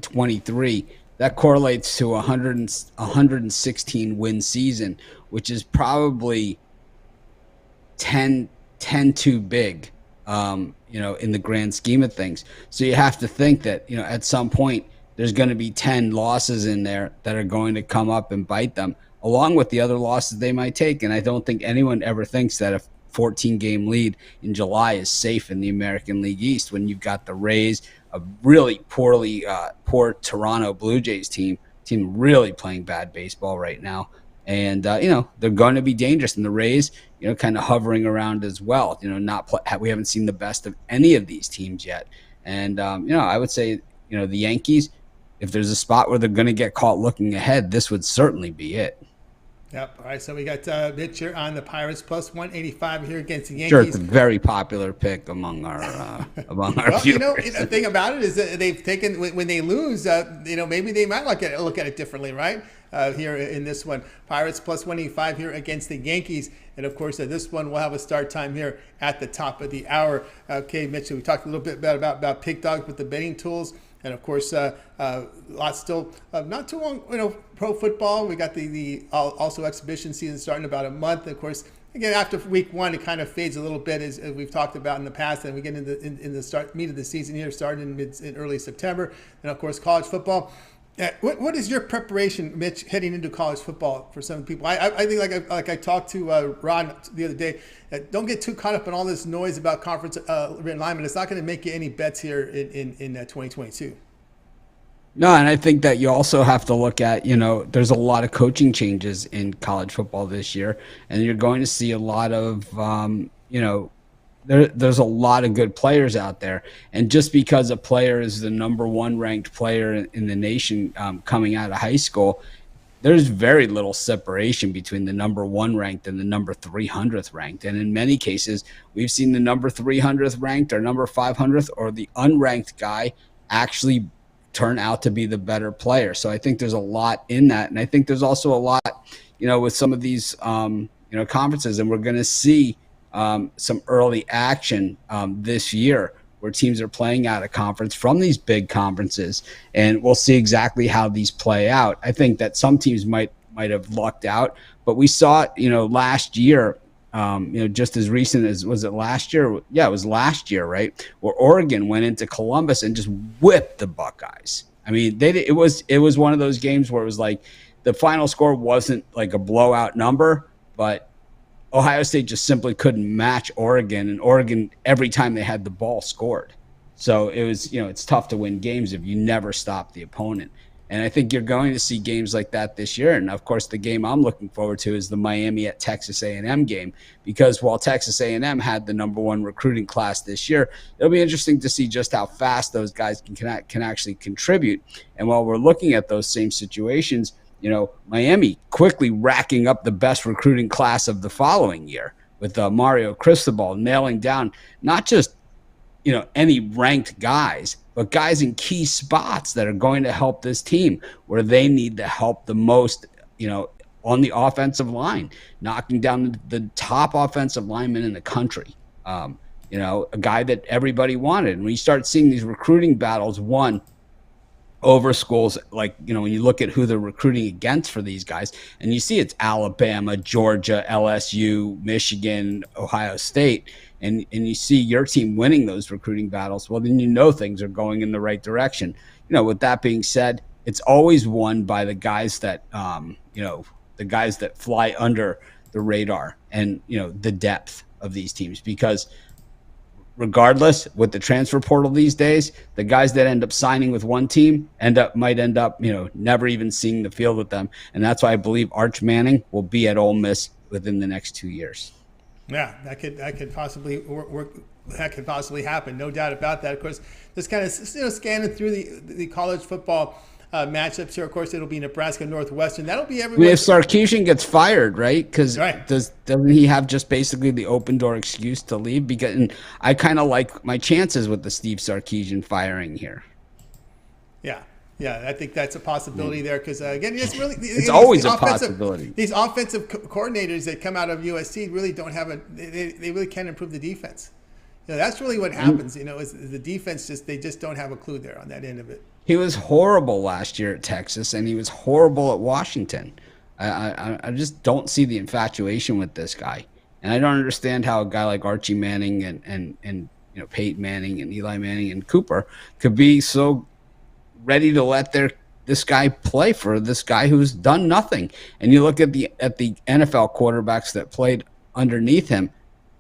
23. That correlates to 116 win season, which is probably 10 too big, in the grand scheme of things. So you have to think that, at some point there's going to be 10 losses in there that are going to come up and bite them, along with the other losses they might take. And I don't think anyone ever thinks that a 14-game lead in July is safe in the American League East when you've got the Rays, a really poor Toronto Blue Jays team really playing bad baseball right now. And, they're going to be dangerous. And the Rays, kind of hovering around as well. We haven't seen the best of any of these teams yet. And, I would say, the Yankees, if there's a spot where they're going to get caught looking ahead, this would certainly be it. Yep. All right. So we got Mitch here on the Pirates plus 185 here against the Yankees. Sure, it's a very popular pick among our well, viewers. The thing about it is that they've taken when they lose, maybe they might look at it differently, right? Here in this one, Pirates plus 185 here against the Yankees, and of course this one will have a start time here at the top of the hour. Okay, Mitch, we talked a little bit about pick dogs with the betting tools. And of course, lots still not too long. Pro football. We got the also exhibition season starting about a month. Of course, again after week 1, it kind of fades a little bit as we've talked about in the past. And we get in the meat of the season here, starting in early September. And of course, college football. What is your preparation, Mitch, heading into college football for some people? I think like I talked to Ron the other day. Don't get too caught up in all this noise about conference realignment. It's not going to make you any bets here in 2022. No, and I think that you also have to look at, there's a lot of coaching changes in college football this year, and you're going to see a lot of, there's a lot of good players out there. And just because a player is the number 1 ranked player in the nation coming out of high school, there's very little separation between the number 1 ranked and the number 300th ranked. And in many cases, we've seen the number 300th ranked or number 500th or the unranked guy actually turn out to be the better player. So I think there's a lot in that. And I think there's also a lot, with some of these, conferences, and we're going to see some early action this year where teams are playing out of conference from these big conferences, and we'll see exactly how these play out. I think that some teams might have lucked out, but we saw it, last year just as recent as, was it last year? Yeah, it was last year, right? Where Oregon went into Columbus and just whipped the Buckeyes. I mean, it was one of those games where it was like the final score wasn't like a blowout number, but Ohio State just simply couldn't match Oregon, and Oregon, every time they had the ball, scored. So it was, it's tough to win games if you never stop the opponent. And I think you're going to see games like that this year. And of course, the game I'm looking forward to is the Miami at Texas A&M game, because while Texas A&M had the #1 recruiting class this year, it'll be interesting to see just how fast those guys can actually contribute. And while we're looking at those same situations, Miami quickly racking up the best recruiting class of the following year with Mario Cristobal nailing down not just any ranked guys, but guys in key spots that are going to help this team where they need the help the most, on the offensive line, knocking down the top offensive lineman in the country. A guy that everybody wanted. And when you start seeing these recruiting battles won over schools, like, when you look at who they're recruiting against for these guys, and you see it's Alabama, Georgia, LSU, Michigan, Ohio State, and you see your team winning those recruiting battles, well, then things are going in the right direction. With that being said, it's always won by the guys that, the guys that fly under the radar and, the depth of these teams, because regardless, with the transfer portal these days, the guys that end up signing with one team might end up, never even seeing the field with them. And that's why I believe Arch Manning will be at Ole Miss within the next 2 years. Yeah, that could possibly work. That could possibly happen, no doubt about that. Of course, just kind of scanning through the college football matchups here. Of course, it'll be Nebraska Northwestern. That'll be everyone. If Sarkisian gets fired, right? Because doesn't he have just basically the open door excuse to leave? Because I kind of like my chances with the Steve Sarkisian firing here. Yeah, I think that's a possibility there, because again, it's always a possibility. These offensive coordinators that come out of USC really don't have they really can't improve the defense. That's really what happens. Is the defense they just don't have a clue there on that end of it. He was horrible last year at Texas, and he was horrible at Washington. I just don't see the infatuation with this guy, and I don't understand how a guy like Archie Manning and Peyton Manning and Eli Manning and Cooper could be so ready to let this guy play for this guy who's done nothing. And you look at the NFL quarterbacks that played underneath him,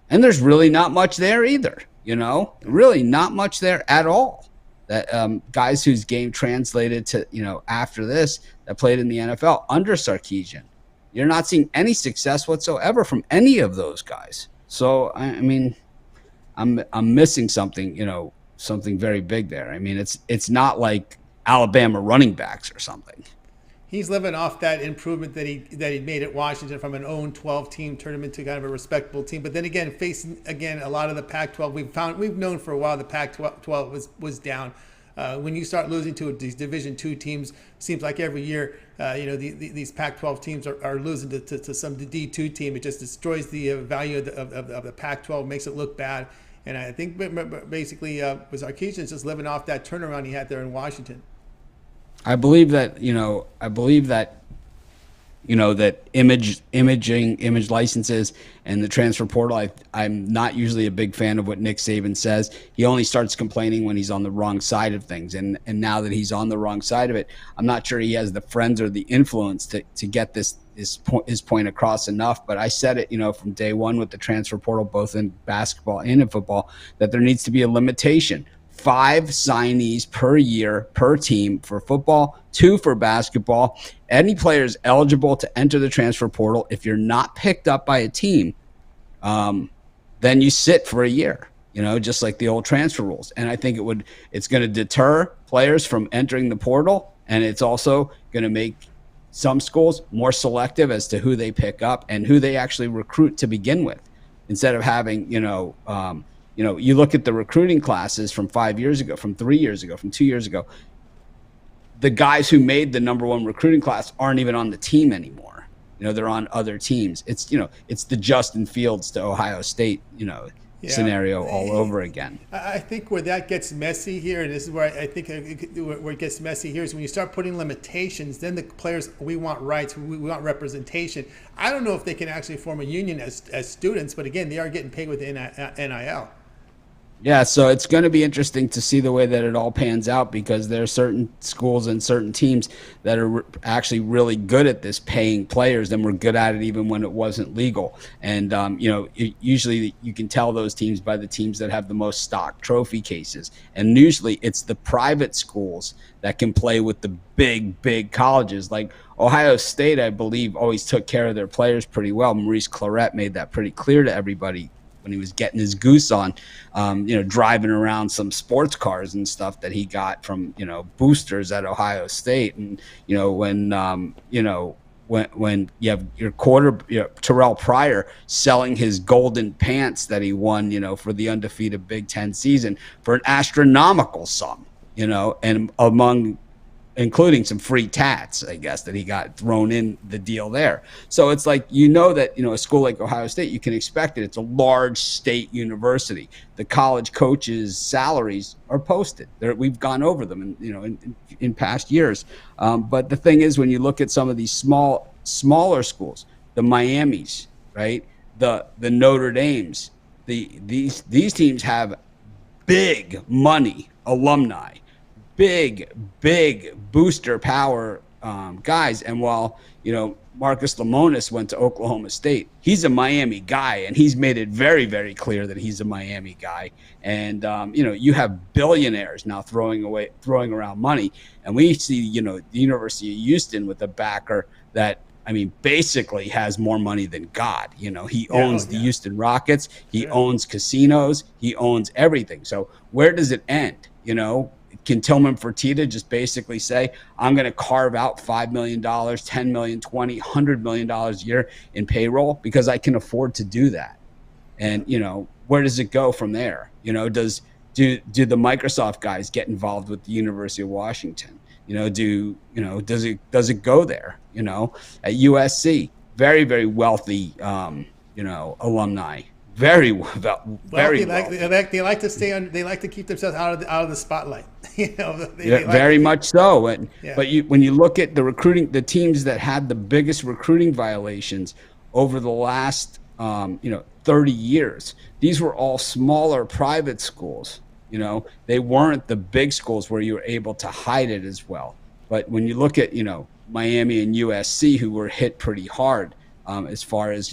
and there's really not much there either. Really not much there at all. That guys whose game translated to after this that played in the NFL under Sarkisian, you're not seeing any success whatsoever from any of those guys. So I mean, I'm missing something. Something very big there. I mean, it's not like Alabama running backs or something. He's living off that improvement that he made at Washington from an own 12-team tournament to kind of a respectable team. But then again, facing a lot of the Pac-12, we've known for a while the Pac-12 was down. When you start losing to these Division II teams, seems like every year, these Pac-12 teams are losing to some D2 team. It just destroys the value of the Pac-12, makes it look bad. And I think basically was Sarkisian just living off that turnaround he had there in Washington. I believe that image licenses and the transfer portal. I'm not usually a big fan of what Nick Saban says. He only starts complaining when he's on the wrong side of things. And now that he's on the wrong side of it, I'm not sure he has the friends or the influence to get his point across enough. But I said it, from day one with the transfer portal, both in basketball and in football, that there needs to be a limitation. 5 signees per year per team for football, 2 for basketball. Any player is eligible to enter the transfer portal. If you're not picked up by a team, then you sit for a year, just like the old transfer rules. And I think it's going to deter players from entering the portal, and it's also going to make some schools more selective as to who they pick up and who they actually recruit to begin with, instead of having, you look at the recruiting classes from 5 years ago, from 3 years ago, from 2 years ago. The guys who made the #1 recruiting class aren't even on the team anymore. They're on other teams. It's the Justin Fields to Ohio State, scenario all over again. I think where that gets messy here, and this is where I think where it gets messy here, is when you start putting limitations. Then the players, we want rights, we want representation. I don't know if they can actually form a union as students, but again, they are getting paid with NIL. Yeah, so it's going to be interesting to see the way that it all pans out, because there are certain schools and certain teams that are actually really good at this, paying players, and were good at it even when it wasn't legal. And, usually you can tell those teams by the teams that have the most stock trophy cases. And usually it's the private schools that can play with the big colleges. Like Ohio State, I believe, always took care of their players pretty well. Maurice Claret made that pretty clear to everybody when he was getting his goose on, driving around some sports cars and stuff that he got from, boosters at Ohio State. And, when you have your Terrell Pryor selling his golden pants that he won, for the undefeated Big Ten season for an astronomical sum, and including some free tats, I guess, that he got thrown in the deal there. So it's like, that, a school like Ohio State, you can expect it. It's a large state university. The college coaches' salaries are posted. We've gone over them in past years. But the thing is, when you look at some of these smaller schools, the Miamis, right? The Notre Dames, these teams have big money alumni, big booster power guys. And while Marcus Lemonis went to Oklahoma State, he's a Miami guy, and he's made it very, very clear that he's a Miami guy. And you have billionaires now throwing around money, and we see the University of Houston with a backer that, basically has more money than God. He owns the Houston Rockets, he owns casinos, he owns everything. So where does it end? Can Tillman Fertitta just basically say, I'm going to carve out $5 million, $10 million, $20, $100 million a year in payroll because I can afford to do that? And, where does it go from there? Do the Microsoft guys get involved with the University of Washington? Does it go there? At USC, very, very wealthy, alumni. Very wealthy. They like to stay on. They like to keep themselves out of the spotlight. Very much so. And but when you look at the recruiting, the teams that had the biggest recruiting violations over the last 30 years, these were all smaller private schools. They weren't the big schools where you were able to hide it as well. But when you look at Miami and USC, who were hit pretty hard as far as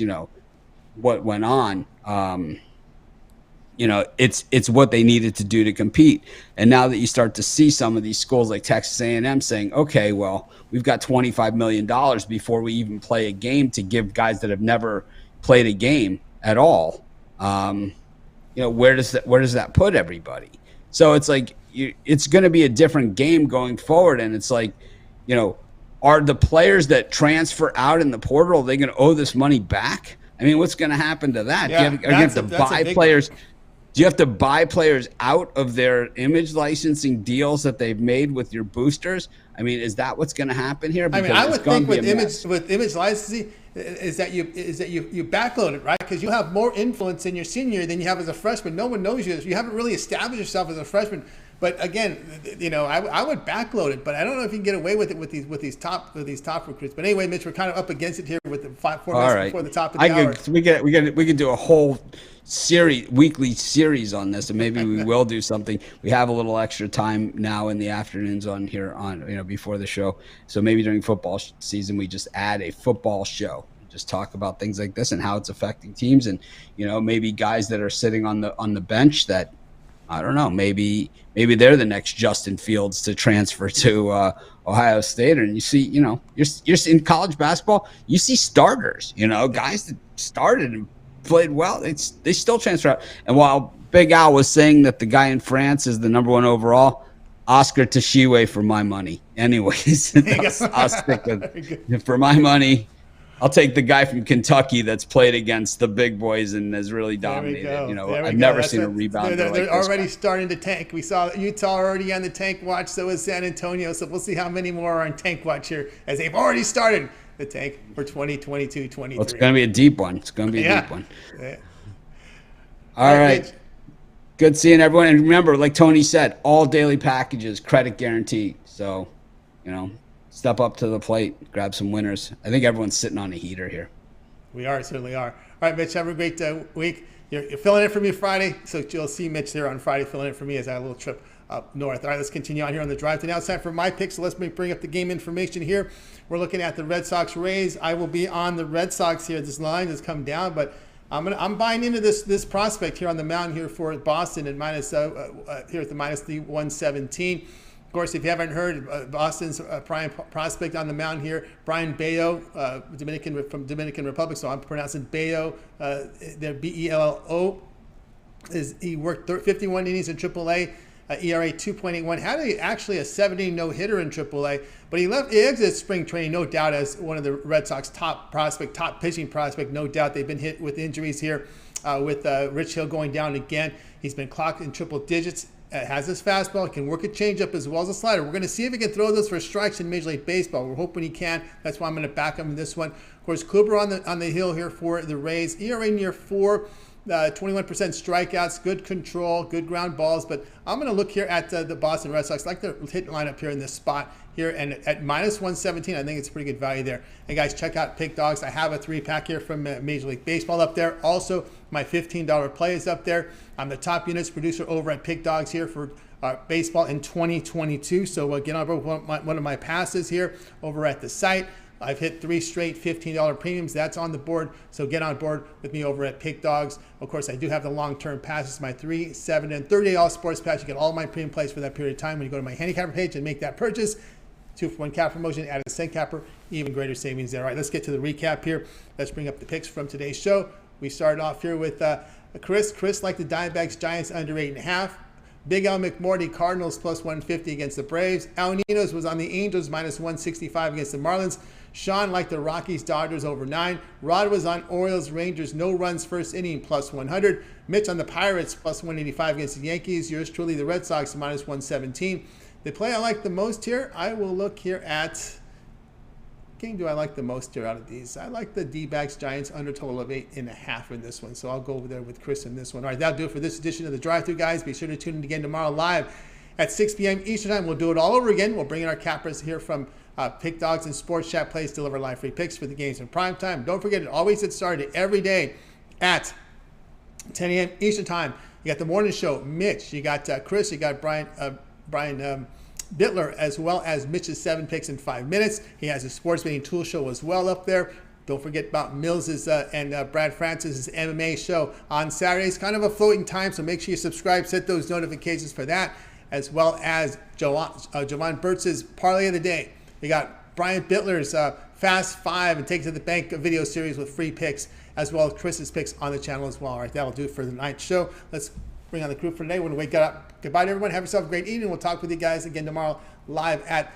what went on, it's what they needed to do to compete. And now that you start to see some of these schools like Texas A&M saying, okay, well, we've got $25 million before we even play a game to give guys that have never played a game at all. Where does that put everybody? So it's like, it's going to be a different game going forward. And it's like, are the players that transfer out in the portal, are they going to owe this money back? What's going to happen to that? Yeah, do you have to buy players? Do you have to buy players out of their image licensing deals that they've made with your boosters? Is that what's going to happen here? Because I would think with image licensing is that you backload it, right? Because you have more influence in your senior than you have as a freshman. No one knows you. You haven't really established yourself as a freshman. But again, I would backload it, but I don't know if you can get away with it with these top recruits. But anyway, Mitch, we're kind of up against it here with the 4 minutes before the top of the hour. We could do a whole weekly series on this, and maybe we will do something. We have a little extra time now in the afternoons before the show. So maybe during football season, we just add a football show. Just talk about things like this and how it's affecting teams, and maybe guys that are sitting on the bench that, I don't know, maybe they're the next Justin Fields to transfer to Ohio State. And you see, you're in college basketball, you see starters, guys that started and played well, they still transfer out. And while Big Al was saying that the guy in France is the number 1 overall, Oscar Tshiebwe for my money. Anyways, I'll stick with, for my money, I'll take the guy from Kentucky that's played against the big boys and has really dominated. I've never seen a rebounder they're already starting to tank. We saw Utah already on the tank watch, so is San Antonio. So we'll see how many more are on tank watch here, as they've already started the tank for 2022-23. Well, it's going to be a deep one. Yeah. All right. Mitch. Good seeing everyone. And remember, like Tony said, all daily packages, credit guarantee. So, step up to the plate, grab some winners. I think everyone's sitting on a heater here. We certainly are. All right, Mitch, have a great week. You're filling in for me Friday, so you'll see Mitch there on Friday filling in for me as I have a little trip up north. All right, let's continue on here on the drive. Now it's time for my picks. So let's bring up the game information here. We're looking at the Red Sox Rays. I will be on the Red Sox here. This line has come down, but I'm buying into this prospect here on the mound here for Boston at here at the minus the 117. Of course, if you haven't heard, Boston's prime prospect on the mound here, Brian Bello, from Dominican Republic, so I'm pronouncing Bello, they're Bello. He worked 51 innings in AAA, ERA 2.81. Had actually a 70 no-hitter in AAA, but he exited spring training, no doubt, as one of the Red Sox top pitching prospect, no doubt. They've been hit with injuries here with Rich Hill going down again. He's been clocked in triple digits. Has his fastball, can work a changeup as well as a slider. We're going to see if he can throw those for strikes in Major League Baseball. We're hoping he can. That's why I'm going to back him in this one. Of course, Kluber on the hill here for the Rays. ERA near 4, 21% strikeouts, good control, good ground balls. But I'm going to look here at the Boston Red Sox. I like the hit lineup here in this spot here, and at minus 117, I think it's pretty good value there. And guys, check out Pick Dogs. I have a 3-pack here from Major League Baseball up there. Also, my $15 play is up there. I'm the top units producer over at Pick Dogs here for baseball in 2022. So get on board one of my passes here over at the site. I've hit 3 straight $15 premiums. That's on the board. So get on board with me over at Pick Dogs. Of course, I do have the long-term passes, my 3, 7, and 30-day all-sports pass. You get all my premium plays for that period of time when you go to my handicapper page and make that purchase. 2-for-1 cap promotion, add a cent capper, even greater savings there. All right, let's get to the recap here. Let's bring up the picks from today's show. We started off here with Chris. Chris liked the Diamondbacks Giants under 8.5. Big Al McMordie Cardinals plus 150 against the Braves. Al Ninos was on the Angels minus 165 against the Marlins. Sean liked the Rockies-Dodgers over 9. Rod was on Orioles-Rangers no runs first inning plus 100. Mitch on the Pirates plus 185 against the Yankees. Yours truly, the Red Sox minus 117. The play I like the most here, I will look here at, game do I like the most here out of these? I like the D-backs Giants under total of 8.5 in this one. So I'll go over there with Chris in this one. All right, that'll do it for this edition of the Drive-Thru, guys. Be sure to tune in again tomorrow live at 6 p.m. Eastern Time. We'll do it all over again. We'll bring in our cappers here from Pick Dogs and Sports Chat Plays, deliver live free picks for the games in prime time. Don't forget, it always gets started every day at 10 a.m. Eastern Time. You got the morning show, Mitch. You got Chris. You got Brian Bittler, as well as Mitch's 7 picks in 5 minutes. He has a sports betting tool show as well up there. Don't forget about Mills's and Brad Francis's MMA show on Saturdays. Kind of a floating time, so make sure you subscribe, set those notifications for that, as well as Javon Burtz's Parlay of the Day. We got Brian Bittler's Fast 5 and Take to the Bank video series with free picks, as well as Chris's picks on the channel as well. All right, that'll do it for the night show. Let's bring on the crew for today. We're going to wake up. Goodbye to everyone. Have yourself a great evening. We'll talk with you guys again tomorrow live at